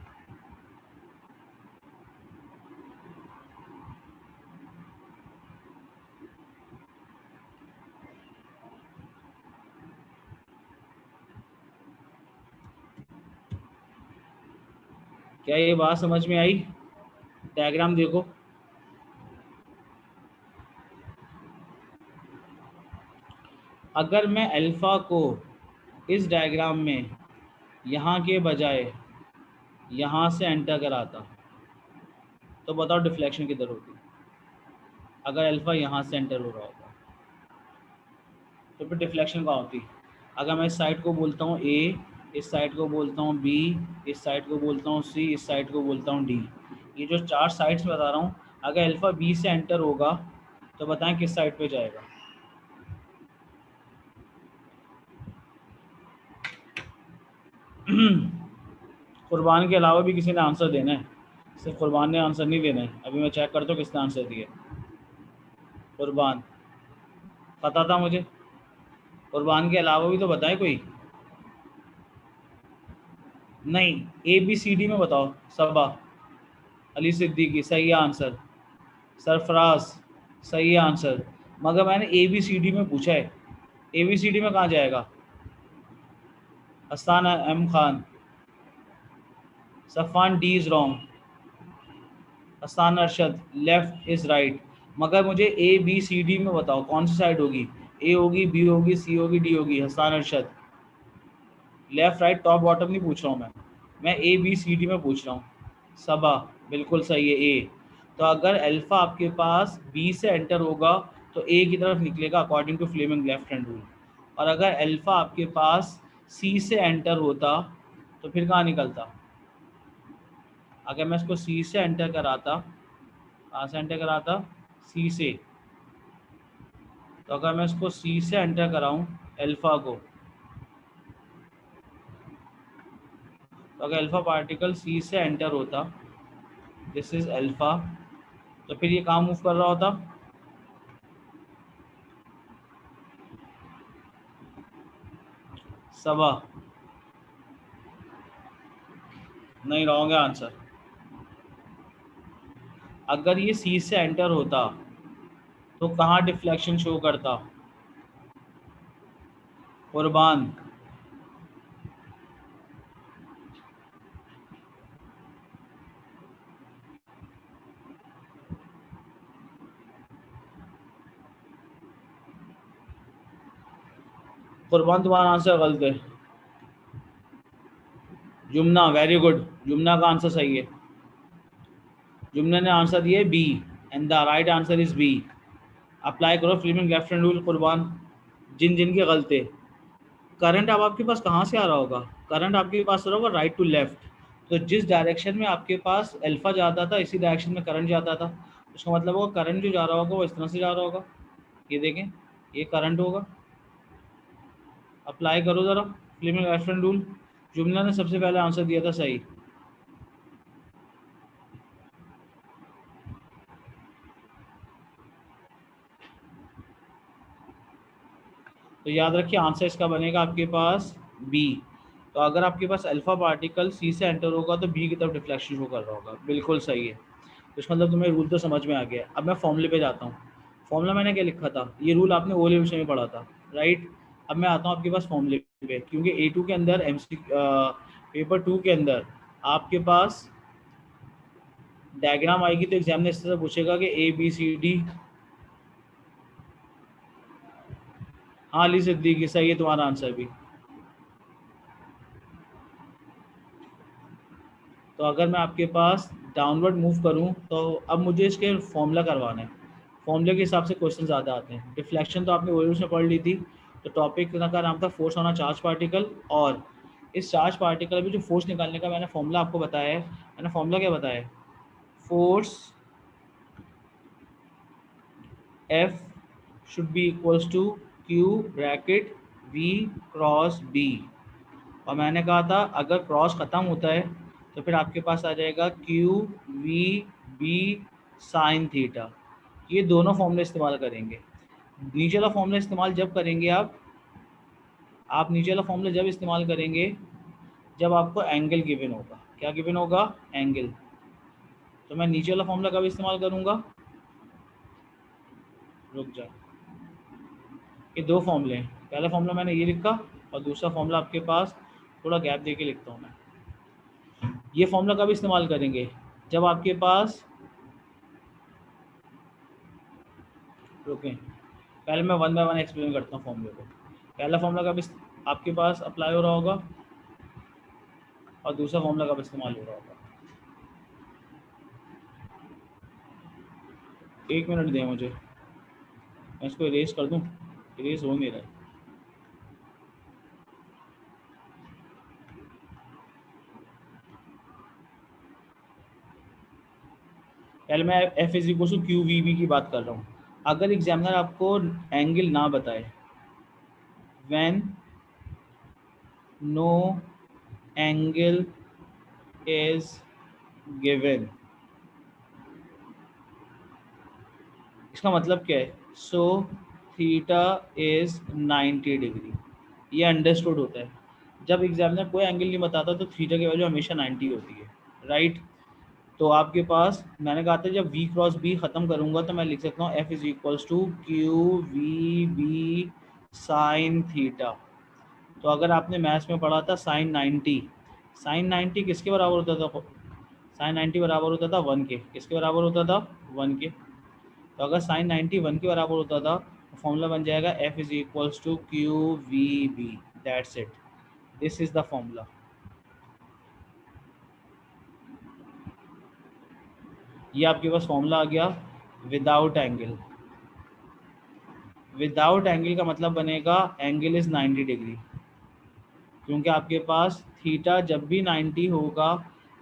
[SPEAKER 1] क्या ये बात समझ में आई, डायग्राम देखो। अगर मैं अल्फा को इस डायग्राम में यहाँ के बजाय यहाँ से एंटर कराता तो बताओ डिफ्लेक्शन किधर होती। अगर अल्फा यहाँ से एंटर हो रहा होता तो फिर डिफ्लेक्शन कहाँ होती। अगर मैं इस साइड को बोलता हूँ ए, इस साइड को बोलता हूँ बी, इस साइड को बोलता हूँ सी, इस साइड को बोलता हूँ डी, ये जो चार साइड्स बता रहा हूँ, अगर अल्फा बी से एंटर होगा तो बताएं किस साइड पे जाएगा। कुर्बान के अलावा भी किसी ने आंसर देना है, सिर्फ कुर्बान ने आंसर नहीं देना है। अभी मैं चेक करता हूँ किसने आंसर दिया। कुर्बान, पता था मुझे। कुर्बान के अलावा भी तो बताए कोई। नहीं, ABCD में बताओ। सबा, अली सिद्दीकी, सही आंसर। सरफराज, सही आंसर। मगर मैंने ABCD में पूछा है, ABCD में कहाँ जाएगा। Hasan M Khan, Safan, D is wrong. Hasan Arshad, left is right. मगर मुझे ABCD में बताओ कौन सी साइड होगी। A होगी, B होगी, C होगी, D होगी। Hasan Arshad, left right top bottom नहीं पूछ रहा हूँ मैं ABCD में पूछ रहा हूँ। सबा, बिल्कुल सही है A। तो अगर अल्फ़ा आपके पास B से एंटर होगा तो A की तरफ निकलेगा according to Fleming left hand rule. और अगर अल्फ़ा आपके पास C से एंटर होता तो फिर कहाँ निकलता। अगर मैं इसको C से एंटर कराता, कहाँ से एंटर कराता, C से। तो अगर मैं इसको C से एंटर कराऊँ अल्फ़ा को, तो अगर अल्फ़ा पार्टिकल C से एंटर होता, दिस इज़ अल्फ़ा, तो फिर ये कहाँ मूव कर रहा होता। सबा, नहीं, रॉन्ग है आंसर। अगर ये C से एंटर होता तो कहाँ डिफ्लेक्शन शो करता। कुर्बान, कुर्बान तुम्हारा आंसर गलत है। जुमना, वेरी गुड, जुमना का आंसर सही है। जुमना ने आंसर दिया है B and the right answer is B। Apply करो फ्लेमिंग लेफ्ट हैंड रूल कुर्बान। जिन जिन के गलत है। करंट अब आपके पास कहाँ से आ रहा होगा, करंट आपके पास आ रहा होगा राइट टू लेफ्ट। तो जिस डायरेक्शन में आपके पास अल्फा जाता था इसी डायरेक्शन में करंट जाता था। उसका मतलब होगा करंट जो जा रहा होगा वो इस तरह से जा रहा होगा। ये देखें, ये करंट होगा। अप्लाई करो ज़रा फ्लेमिंग लेफ्ट हैंड रूल। जुमला ने सबसे पहले आंसर दिया था सही। तो याद रखिए आंसर इसका बनेगा आपके पास B। तो अगर आपके पास अल्फा पार्टिकल C से एंटर होगा तो B की तरफ डिफ्लेक्शन शो कर रहा होगा। बिल्कुल सही है। तो इसका मतलब तुम्हें रूल तो समझ में आ गया। अब मैं फॉर्मूले पे जाता हूँ। फॉर्मूला मैंने क्या लिखा था, ये रूल आपने ओ लेवल में पढ़ा था, राइट। अब मैं आता हूँ आपके पास फॉर्मूले पे, क्योंकि A2 के अंदर पेपर 2 के अंदर आपके पास डायग्राम आएगी तो एग्जाम ने इस तरह पूछेगा कि ABCD। हाँ, अली सिद्दीकी, सही है तुम्हारा आंसर भी। तो अगर मैं आपके पास डाउनवर्ड मूव करूं तो अब मुझे इसके फॉर्मूला करवाना है। फॉर्मूले के हिसाब से क्वेश्चन ज़्यादा आते हैं। डिफ्लेक्शन तो आपने ओरिजिन में पढ़ ली थी। तो टॉपिक का नाम था force on a charge particle. और इस चार्ज पार्टिकल में जो फोर्स निकालने का मैंने फॉर्मूला आपको बताया है। मैंने फॉर्मूला क्या बताया है, force F should be equals to Q bracket V cross B। और मैंने कहा था अगर क्रॉस ख़त्म होता है तो फिर आपके पास आ जाएगा QVB साइन थीटा। ये दोनों फॉर्मूले इस्तेमाल करेंगे। नीचे वाला फॉर्मूला इस्तेमाल जब करेंगे आप नीचे वाला फॉर्मूला जब इस्तेमाल करेंगे जब आपको एंगल गिवन होगा। क्या गिवन होगा, एंगल। तो मैं नीचे वाला फॉर्मूला कब इस्तेमाल करूँगा, रुक जा। ये दो फॉर्मूले हैं। पहला फॉर्मूला मैंने ये लिखा और दूसरा फॉर्मूला आपके पास थोड़ा गैप दे के लिखता हूँ मैं। ये फॉर्मूला कब इस्तेमाल करेंगे, जब आपके पास, रुकें, पहले मैं वन बाय वन एक्सप्लेन करता हूँ फॉर्मूले को। पहला फॉर्मूला कब आपके पास अप्लाई हो रहा होगा और दूसरा फॉर्मूला कब इस्तेमाल हो रहा होगा। 1 मिनट दें मुझे, मैं इसको इरेज कर दूँ, इरेज हो नहीं रहा है। पहले मैं F is equal to QVB की बात कर रहा हूँ। अगर एग्जामिनर आपको एंगल ना बताए, when no angle is given, इसका मतलब क्या है? सो थीटा इज 90 डिग्री, ये अंडरस्टूड होता है। जब एग्जामिनर कोई एंगल नहीं बताता तो थीटा की वैल्यू हमेशा 90 होती है, राइट। तो आपके पास मैंने कहा था जब v क्रॉस b खत्म करूंगा तो मैं लिख सकता हूँ f is equals to Q we B sine theta. तो अगर आपने मैथ्स में पढ़ा था साइन 90, साइन 90 किसके बराबर होता था? साइन 90 बराबर होता था 1 के। किसके बराबर होता था? 1 के। तो अगर साइन 90 1 के बराबर होता था तो फॉर्मूला बन जाएगा f is equals to Q we B, that's it, this is the formula. ये आपके पास फॉर्मूला आ गया विदाउट एंगल। विदाउट एंगल का मतलब बनेगा एंगल इज 90 डिग्री, क्योंकि आपके पास थीटा जब भी 90 होगा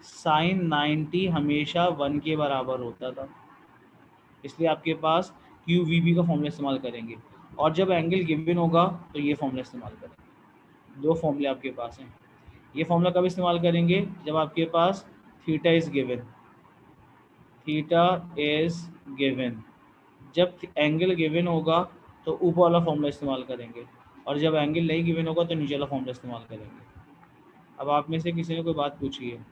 [SPEAKER 1] साइन 90 हमेशा 1 के बराबर होता था, इसलिए आपके पास क्यू वी बी का फॉर्मूला इस्तेमाल करेंगे। और जब एंगल गिवन होगा तो ये फॉर्मूला इस्तेमाल करेंगे। दो फॉर्मूले आपके पास हैं। ये फॉर्मूला कब इस्तेमाल करेंगे? जब आपके पास theta is given, theta is given. जब एंगल गिवन होगा तो ऊपर वाला फॉर्मूला इस्तेमाल करेंगे, और जब एंगल नहीं गिवन होगा तो नीचे वाला फॉर्मूला इस्तेमाल करेंगे। अब आप में से किसी ने कोई बात पूछी है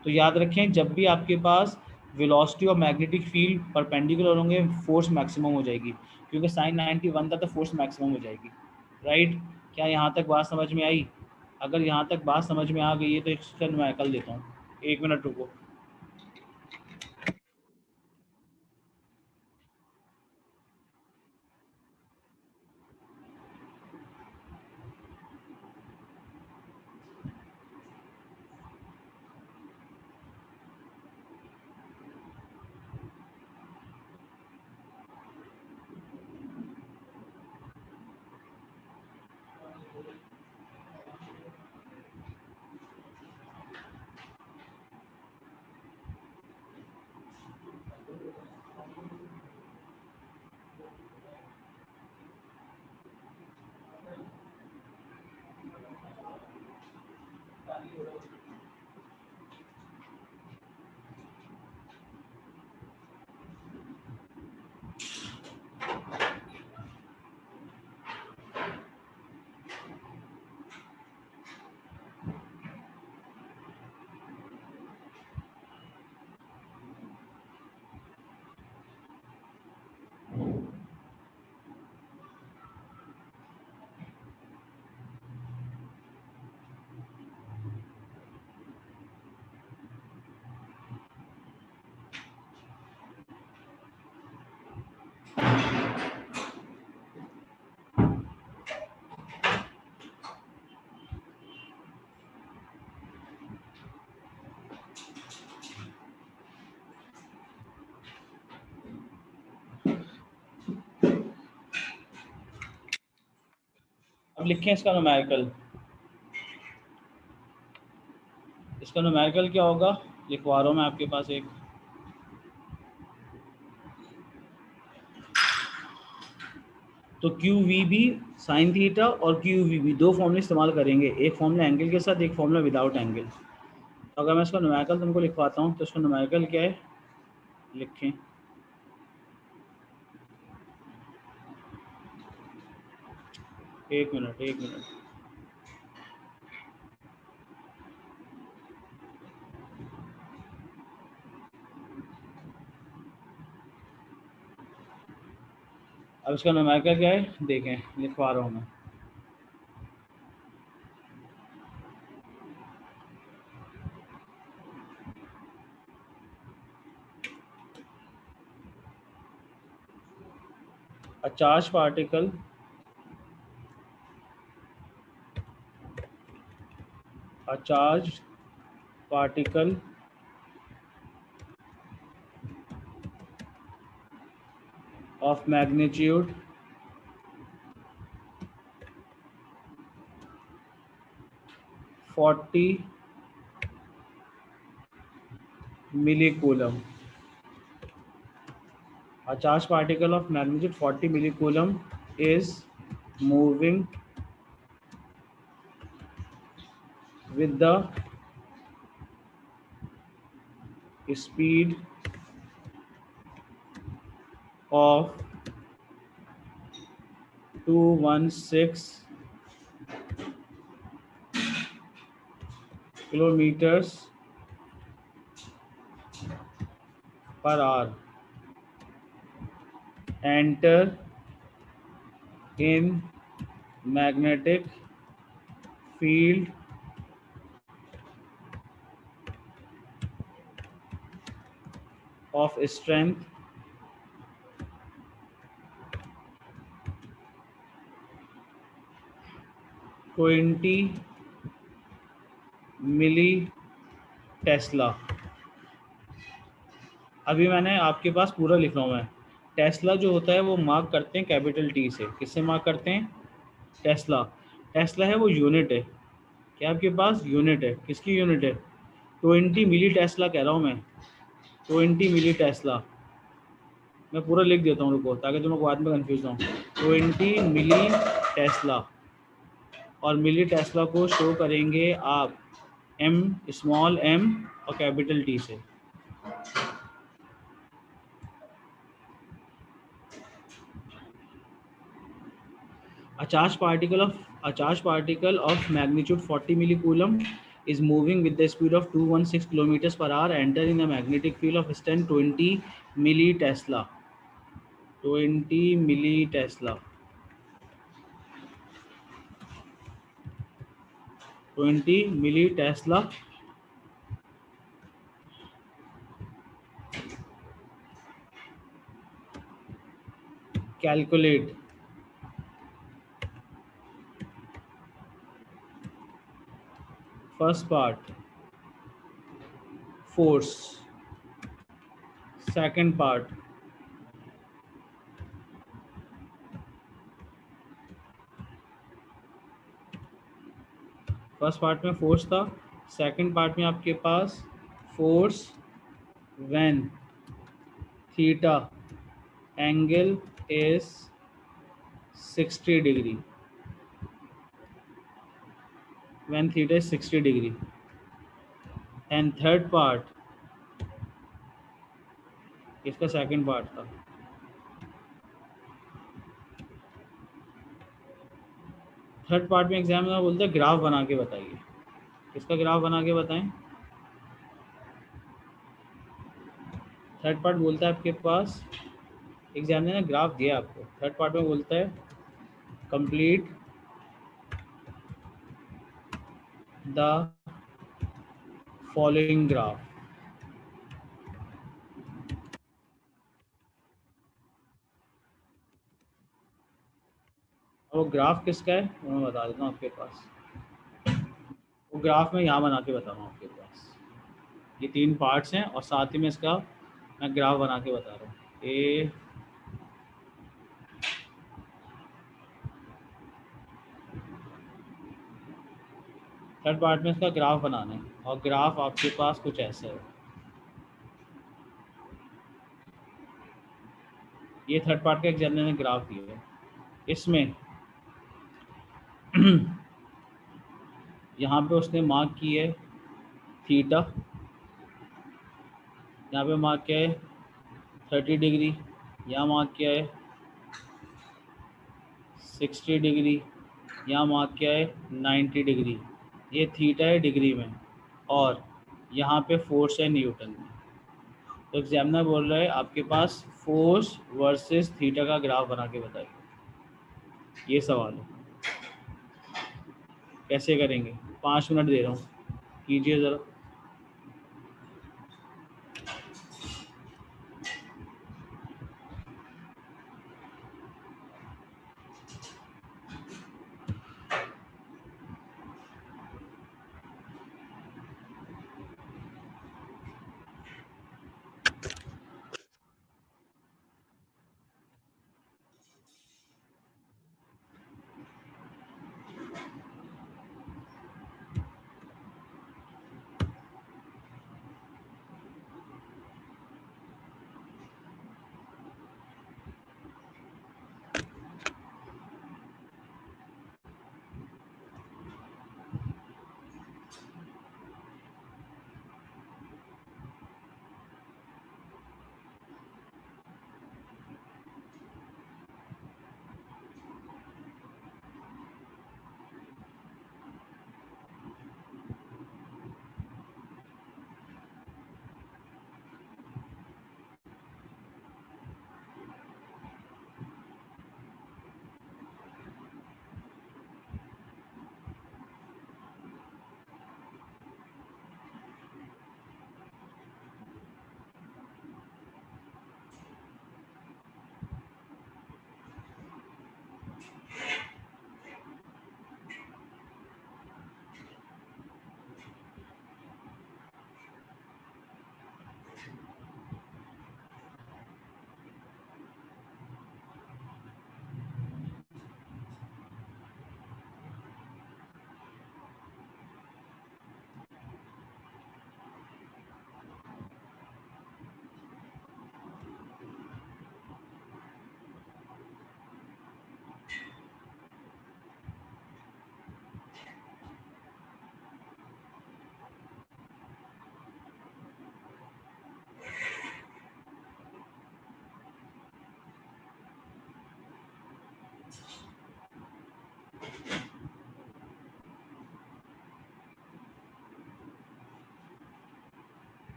[SPEAKER 1] तो याद रखें, जब भी आपके पास वेलोसिटी और मैग्नेटिक फील्ड परपेंडिकुलर होंगे फोर्स मैक्सिमम हो जाएगी, क्योंकि साइन 90 1 था तो फोर्स मैक्सिमम हो जाएगी, राइट। क्या यहाँ तक बात समझ में आई? अगर यहाँ तक बात समझ में आ गई है तो इसका मैं कल देता हूँ, 1 मिनट रुको। अब लिखें इसका न्यूमेरिकल। इसका न्यूमेरिकल क्या होगा लिखवा रहा हूँ मैं आपके पास एक। तो q we B sine theta और क्यू वी बी दो फॉर्मूले इस्तेमाल करेंगे, एक फॉर्मूला एंगल के साथ, एक फॉर्मूला विदाउट एंगल। तो अगर मैं इसका न्यूमेरिकल तुमको लिखवाता हूँ तो इसका न्यूमेरिकल क्या है लिखें। एक मिनट। अब इसका न्यूमेरिकल क्या है देखें, लिखवा रहा हूँ मैं। A charged particle of magnitude 40 millicoulomb. A charged particle of magnitude 40 millicoulomb is moving with the speed of 216 kilometers per hour enter in magnetic field of strength 20 milli tesla. अभी मैंने आपके पास पूरा लिख रहा हूँ मैं। टेस्ला जो होता है वो मार्क करते हैं कैपिटल टी से। किससे मार्क करते हैं? टेस्ला। टेस्ला है वो यूनिट है। क्या आपके पास यूनिट है? किसकी यूनिट है? 20 मिली टेस्ला कह रहा हूँ मैं। 20 मिली टेस्ला। मैं पूरा लिख देता हूँ, रुको, ताकि तुम लोग बाद में कंफ्यूज हो। 20 मिली टेस्ला, और मिली टेस्ला को शो करेंगे आप एम, स्मॉल एम और कैपिटल टी से। A charged particle of magnitude 40 millicoulomb is moving with the speed of 216 kilometers per hour, entering a magnetic field of strength 20 millitesla. 20 millitesla. 20 millitesla. Calculate. First part, force. Second part, first part में फोर्स था, सेकंड पार्ट में आपके पास force when theta angle is 60 degree, when theta is 60 degree. And third part, इसका सेकंड पार्ट था। थर्ड पार्ट में एग्जाम में बोलते हैं ग्राफ बना के बताइए। किसका ग्राफ बना के बताएं? थर्ड पार्ट बोलता है आपके पास, एग्जाम ने ग्राफ दिया आपको। थर्ड पार्ट में बोलता है कंप्लीट द फॉलोइंग ग्राफ। वो ग्राफ किसका है वो मैं बता देता हूँ आपके पास। वो ग्राफ में यहाँ बना के बता रहा हूँ आपके पास। ये 3 पार्ट्स हैं और साथ ही में इसका मैं ग्राफ बना के बता रहा हूँ। ए थर्ड पार्ट में इसका ग्राफ बनाना है, और ग्राफ आपके पास कुछ ऐसा है। ये थर्ड पार्ट का एग्जामिनर ने ग्राफ दिया है। इसमें यहाँ पे उसने मार्क की है थीटा, यहाँ पे मार्क किया है 30 डिग्री, यहाँ मार्क किया है 60 डिग्री, यहाँ मार्क किया है 90 डिग्री। ये थीटा है डिग्री में, और यहाँ पे फोर्स है न्यूटन में। तो एग्जामिनर बोल रहा है आपके पास फोर्स वर्सेस थीटा का ग्राफ बना के बताइए। ये सवाल है, कैसे करेंगे? 5 मिनट दे रहा हूँ, कीजिए ज़रा।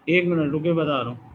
[SPEAKER 1] एक मिनट रुके, बता रहा हूँ।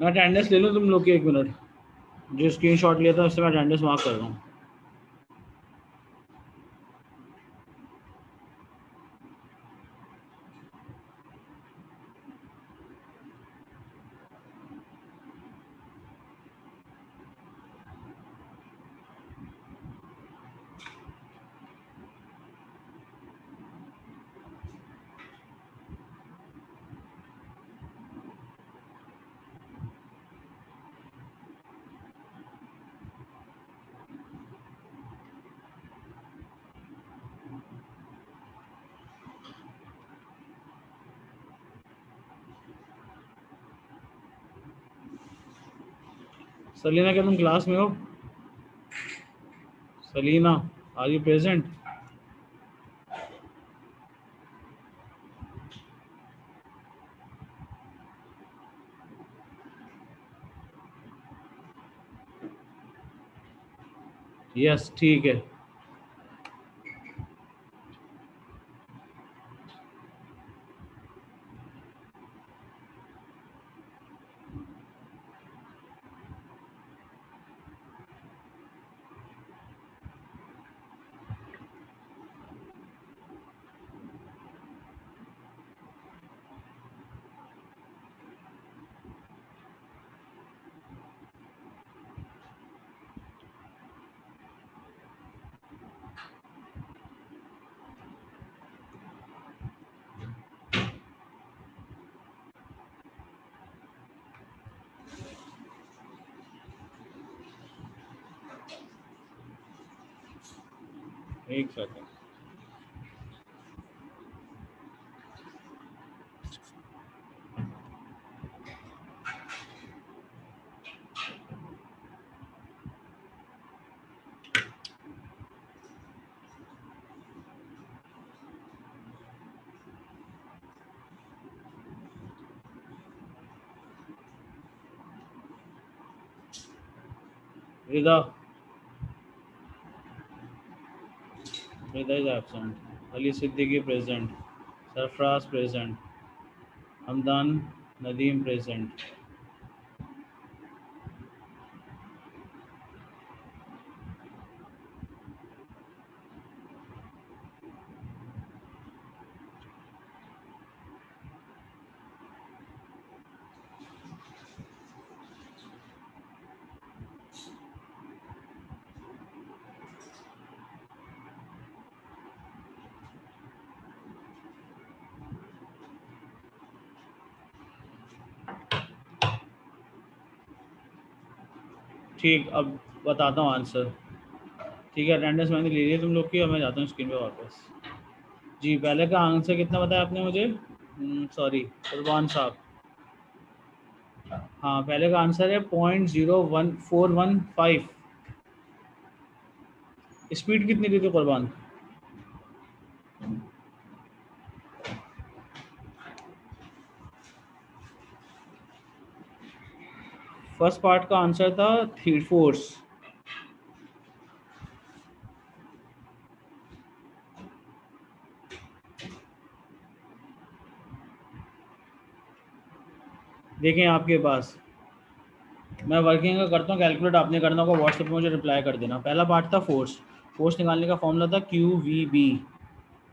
[SPEAKER 1] मैं अटेंडेंस ले लूँ तुम लोग की? एक मिनट, जो स्क्रीनशॉट लिया था उससे मैं अटेंडेंस मार्क कर रहा हूँ। सलीना, क्या तुम क्लास में हो? Salina, are you present? Yes, ठीक है। एक second. Rida, Rida is absent. Ali Siddiqui present. Sarfaraz present. Hamdan Nadeem present. ठीक, अब बताता हूँ आंसर। ठीक है, अटेंडेंस मैंने ले ली है तुम लोग की, अब मैं जाता हूँ स्क्रीन पे वापस। जी, पहले का आंसर कितना बताया आपने मुझे? सॉरी, कुर्बान साहब। हाँ, पहले का आंसर है 0.01415। स्पीड कितनी दी थी कुर्बान? फर्स्ट पार्ट का आंसर था थ्री फोर्स। देखें आपके पास, मैं वर्किंग का करता हूँ कैलकुलेट, आपने करना होगा, व्हाट्सएप पे मुझे रिप्लाई कर देना। पहला पार्ट था फोर्स। फोर्स निकालने का फॉर्मूला था QVB।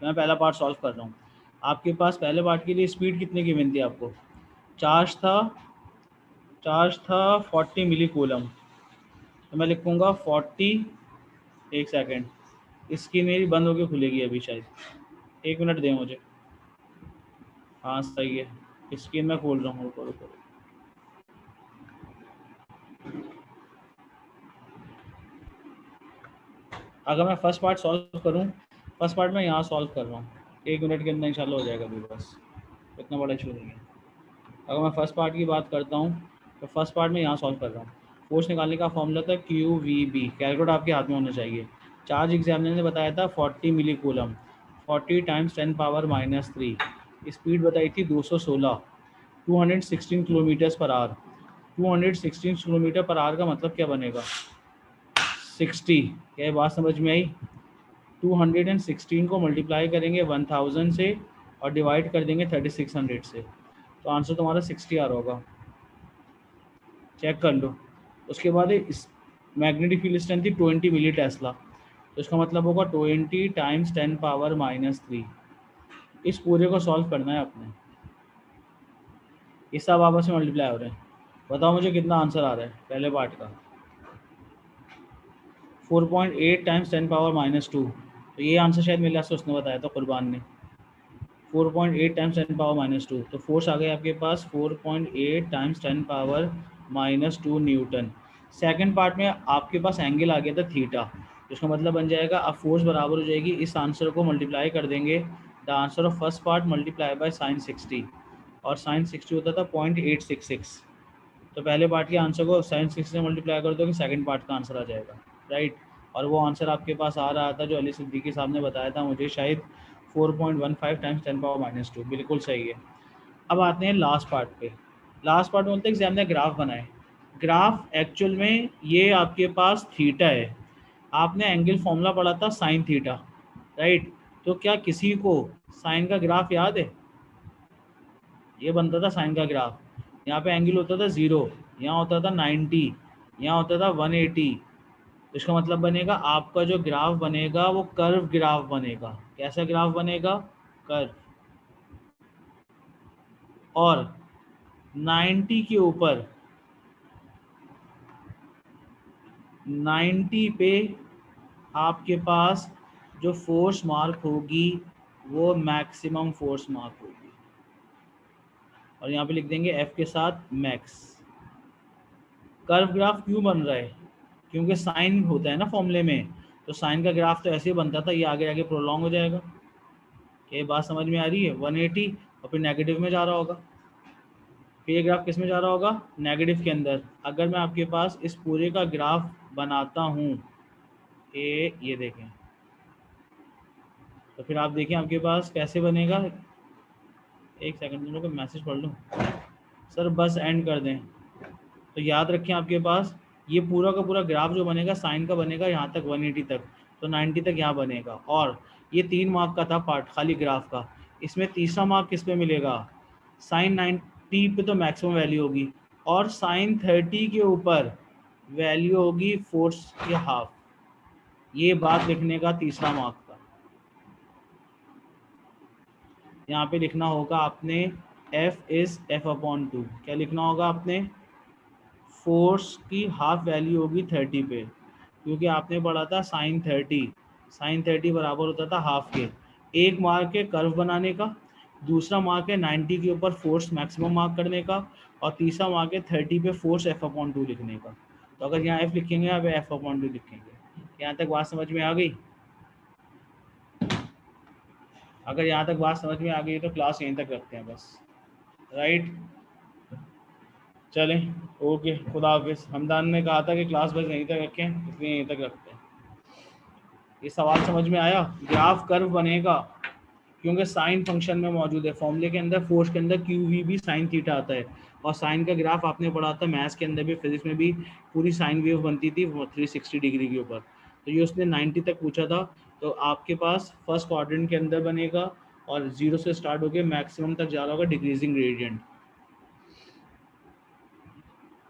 [SPEAKER 1] मैं पहला पार्ट सॉल्व कर रहा हूँ। आपके पास पहले पार्ट के लिए स्पीड कितनी गिवन थी आपको? चार्ज था 40 मिली कूलम। तो मैं लिखूँगा 40, एक सेकेंड, स्क्रीन मेरी बंद होकर खुलेगी अभी शायद, 1 मिनट दें मुझे। हाँ सही है, स्क्रीन में खोल रहा हूँ, रुको रुको। अगर मैं फर्स्ट पार्ट सॉल्व करूँ, फर्स्ट पार्ट में यहाँ सॉल्व कर रहा हूँ, 1 मिनट के अंदर इंशाल्लाह हो जाएगा अभी, बस इतना बड़ा इशू नहीं है। अगर मैं फर्स्ट पार्ट की बात करता हूँ तो फर्स्ट पार्ट में यहाँ सॉल्व कर रहा हूँ। फोर्स निकालने का फॉर्मूला था QVB, कैलकुलेटर आपके हाथ में होना चाहिए। चार्ज एग्जामिनर ने बताया था 40 मिली कूलम, 40 × 10⁻³ स्पीड बताई थी 216, 216 kilometre per hour. 216 kilometre per hour का मतलब क्या बनेगा? 60। क्या ये बात समझ में आई? 216 को मल्टीप्लाई करेंगे 1000 से और डिवाइड कर देंगे 3600 से, तो आंसर तुम्हारा 60 आ रहा होगा। चेक कर लो। उसके बाद इस मैग्नेटिक फील्ड स्ट्रेंथ थी 20 मिली टेस्ला, तो इसका मतलब होगा 20 × 10⁻³ इस पूरे को सॉल्व करना है आपने। ये सब आपस में मल्टीप्लाई हो रहे हैं। बताओ मुझे कितना आंसर आ रहा है पहले पार्ट का? 4.8 × 10⁻²। तो ये आंसर शायद मेरे से उसने बताया था, कुर्बान ने। 4.8 × 10⁻², तो फोर्स आ गया आपके पास 4.8 × 10⁻² न्यूटन। सेकंड पार्ट में आपके पास एंगल आ गया था थीटा, इसका मतलब बन जाएगा अब फोर्स बराबर हो जाएगी, इस आंसर को मल्टीप्लाई कर देंगे, the answer of first part multiply by sin 60, और sin 60 होता था 0.866। तो पहले पार्ट के आंसर को sin 60 से मल्टीप्लाई कर दो कि सेकंड पार्ट का आंसर आ जाएगा, राइट। और वो आंसर आपके पास आ रहा था जो अली सिद्दीकी साहब ने बताया था मुझे, शायद 4.15 × 10⁻²। बिल्कुल सही है। अब आते हैं लास्ट पार्ट पे। लास्ट पार्ट में बोलते हैं एग्जाम ने ग्राफ बनाए। ग्राफ एक्चुअल में ये आपके पास थीटा है, आपने एंगल फॉर्मूला पढ़ा था साइन थीटा, राइट। तो क्या किसी को साइन का ग्राफ याद है? ये बनता था साइन का ग्राफ, यहाँ पे एंगल होता था 0, यहाँ होता था 90, यहाँ होता था 180। तो इसका मतलब बनेगा आपका जो ग्राफ बनेगा वो कर्व ग्राफ बनेगा। कैसा ग्राफ बनेगा? कर्व। और 90 के ऊपर 90 पे आपके पास जो फोर्स मार्क होगी वो मैक्सिमम फोर्स मार्क होगी, और यहाँ पे लिख देंगे F के साथ मैक्स। कर्व ग्राफ क्यों बन रहा है? क्योंकि साइन होता है ना फॉर्मूले में, तो साइन का ग्राफ तो ऐसे ही बनता था, ये आगे आगे प्रोलॉन्ग हो जाएगा। क्या ये बात समझ में आ रही है? 180 और फिर नेगेटिव में जा रहा होगा, फिर ये ग्राफ किस में जा रहा होगा? नेगेटिव के अंदर। अगर मैं आपके पास इस पूरे का ग्राफ बनाता हूँ, ये देखें, तो फिर आप देखें आपके पास कैसे बनेगा। एक सेकंड में मैसेज पढ़ लूँ सर, बस एंड कर दें। तो याद रखें आपके पास ये पूरा का पूरा ग्राफ जो बनेगा साइन का बनेगा यहाँ तक 180 तक, तो 90 तक यहाँ बनेगा। और ये 3 मार्क का था पार्ट खाली ग्राफ का, इसमें तीसरा मार्क किस पे मिलेगा? साइन 90 पे तो मैक्सिमम वैल्यू होगी, और साइन 30 के ऊपर वैल्यू होगी फोर्स के हाफ। ये बात लिखने का तीसरा मार्क था। यहाँ पे लिखना होगा आपने F इज F/2। क्या लिखना होगा आपने? फोर्स की हाफ वैल्यू होगी 30 पे, क्योंकि आपने पढ़ा था साइन 30, साइन 30 बराबर होता था हाफ के। एक मार्क है कर्व बनाने का, दूसरा मार्क है 90 के ऊपर फोर्स मैक्सिमम मार्क करने का, और तीसरा मार्क है 30 पे फोर्स F/2 लिखने का। तो अगर यहाँ F लिखेंगे यहाँ पे F/2 लिखेंगे। यहाँ तक बात समझ में आ गई? अगर यहाँ तक बात समझ में आ गई तो क्लास यहीं तक रखते हैं बस, राइट। चलें, ओके, खुदा हाफिज़। हमदान ने कहा था कि क्लास बस यहीं तक रखें, इसलिए यहीं तक रखते हैं। ये सवाल समझ में आया? ग्राफ कर्व बनेगा क्योंकि साइन फंक्शन में मौजूद है, फॉर्मूले के अंदर फोर्स के अंदर QV साइन थीटा आता है, और साइन का ग्राफ आपने पढ़ा था मैथ्स के अंदर भी, फिजिक्स में भी, पूरी साइन वेव बनती थी 360 डिग्री के ऊपर। तो ये उसने 90 तक पूछा था, तो आपके पास फर्स्ट क्वाड्रेंट के अंदर बनेगा और 0 से स्टार्ट होकर मैक्सिमम तक जा रहा होगा डिक्रीजिंग ग्रेडियंट।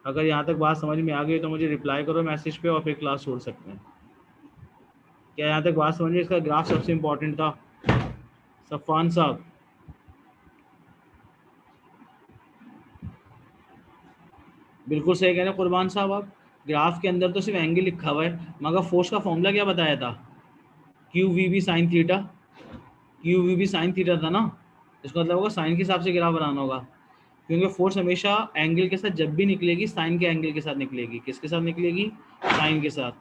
[SPEAKER 1] अगर यहाँ तक बात समझ में आ गई तो मुझे रिप्लाई करो मैसेज पे, और फिर क्लास छोड़ सकते हैं। क्या यहाँ तक बात समझिए? इसका ग्राफ सबसे इम्पोर्टेंट था सफ़ान साहब। बिल्कुल सही कह रहे हैं कुर्बान साहब आप। ग्राफ के अंदर तो सिर्फ एंगल लिखा हुआ है, मगर फोर्स का फॉर्मूला क्या बताया था? Q we B sine theta, q we B sine theta था ना, इसका मतलब होगा साइन के हिसाब से ग्राफ बनाना होगा, क्योंकि फोर्स हमेशा एंगल के साथ जब भी निकलेगी साइन के एंगल के साथ निकलेगी। किसके साथ निकलेगी? साइन के साथ।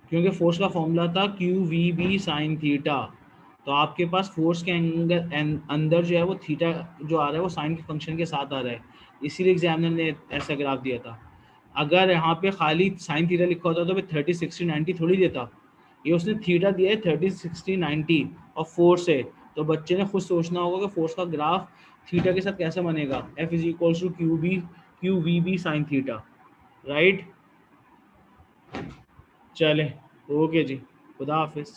[SPEAKER 1] क्योंकि फोर्स का फॉर्मूला था q we B sine theta, तो आपके पास फोर्स के एंगल अंदर जो है वो थीटा जो आ रहा है वो साइन के फंक्शन के साथ आ रहा है, इसीलिए एग्जामिनर ने ऐसा ग्राफ दिया था। अगर यहाँ पे खाली साइन थीटा लिखा होता तो 30 60 90 थोड़ी देता, ये उसने थीटा दिया है 30 60 90 और फोर्स है, तो बच्चे ने खुद सोचना होगा कि फोर्स का ग्राफ थीटा के साथ कैसे बनेगा। F is equals to Q we B sine theta, right. चले, ओके जी, खुदा हाफिज़।